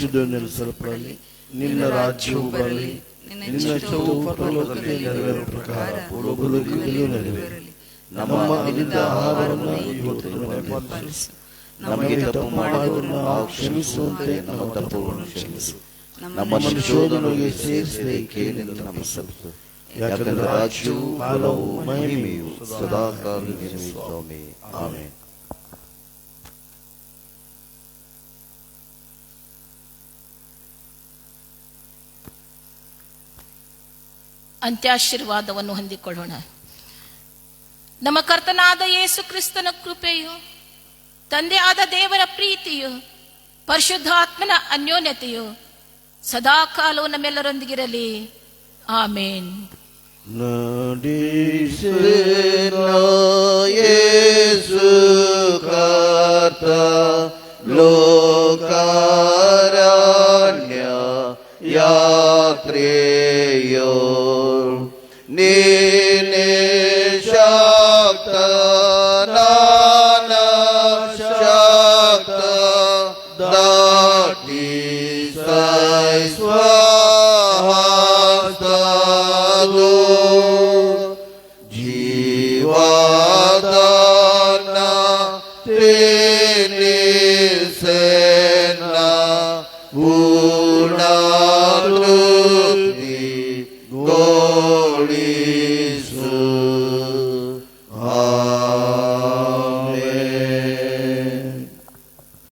ಶುದ್ಧ ನೆಲೆಸಲ್ಪಡಲಿ, ನಿನ್ನ ರಾಜ್ಯವು ಬರಲಿ, ನಿನ್ನ ಇಷ್ಟವು ಪರಲೋಕದಲ್ಲಿ ನೆರವೇರುವ ಪ್ರಕಾರ ಭೂಲೋಕದಲ್ಲಿಯೂ ನೆರವೇರಲಿ. ನಮ್ಮ ಅನುದಿನದ ಆಹಾರವನ್ನು ಇವತ್ತು ನಮಗೆ ಪಾಲಿಸು. ನಮಗೆ ತಪ್ಪು ಮಾಡಿದವರನ್ನು ನಾವು ಕ್ಷಮಿಸುವಂತೆ ನಮ್ಮ ತಪ್ಪುಗಳನ್ನು ಕ್ಷಮಿಸು. ನಮ್ಮನ್ನು ಶೋಧನೆಗೆ ಸೇರಿಸದೆ ಕೇಳಿದ ನಮ್ಮ ಸತ್ತು. ಯಾಕಂದರೆ ರಾಜ್ಯವು ಬಲವು ಮಹಿಮೆಯು ಸದಾಕಾಲ ನಿನಗೆ. ಆಮೆನ್. ಅಂತ್ಯಾಶೀರ್ವಾದವನ್ನು ಹೊಂದಿಕೊಳ್ಳೋಣ. ನಮ್ಮ ಕರ್ತನಾದ ಯೇಸು ಕ್ರಿಸ್ತನ ಕೃಪೆಯು, ತಂದೆ ಆದ ದೇವರ ಪ್ರೀತಿಯು, ಪರಿಶುದ್ಧಾತ್ಮನ ಅನ್ಯೋನ್ಯತೆಯು ಸದಾಕಾಲವು ನಮ್ಮೆಲ್ಲರೊಂದಿಗಿರಲಿ. ಆಮೇನ್. ಯೇಸು ಕರ್ತ ಲೋಕಾರಣ್ಯ ಯಾತ್ರೆಯೋ ನೀನೇ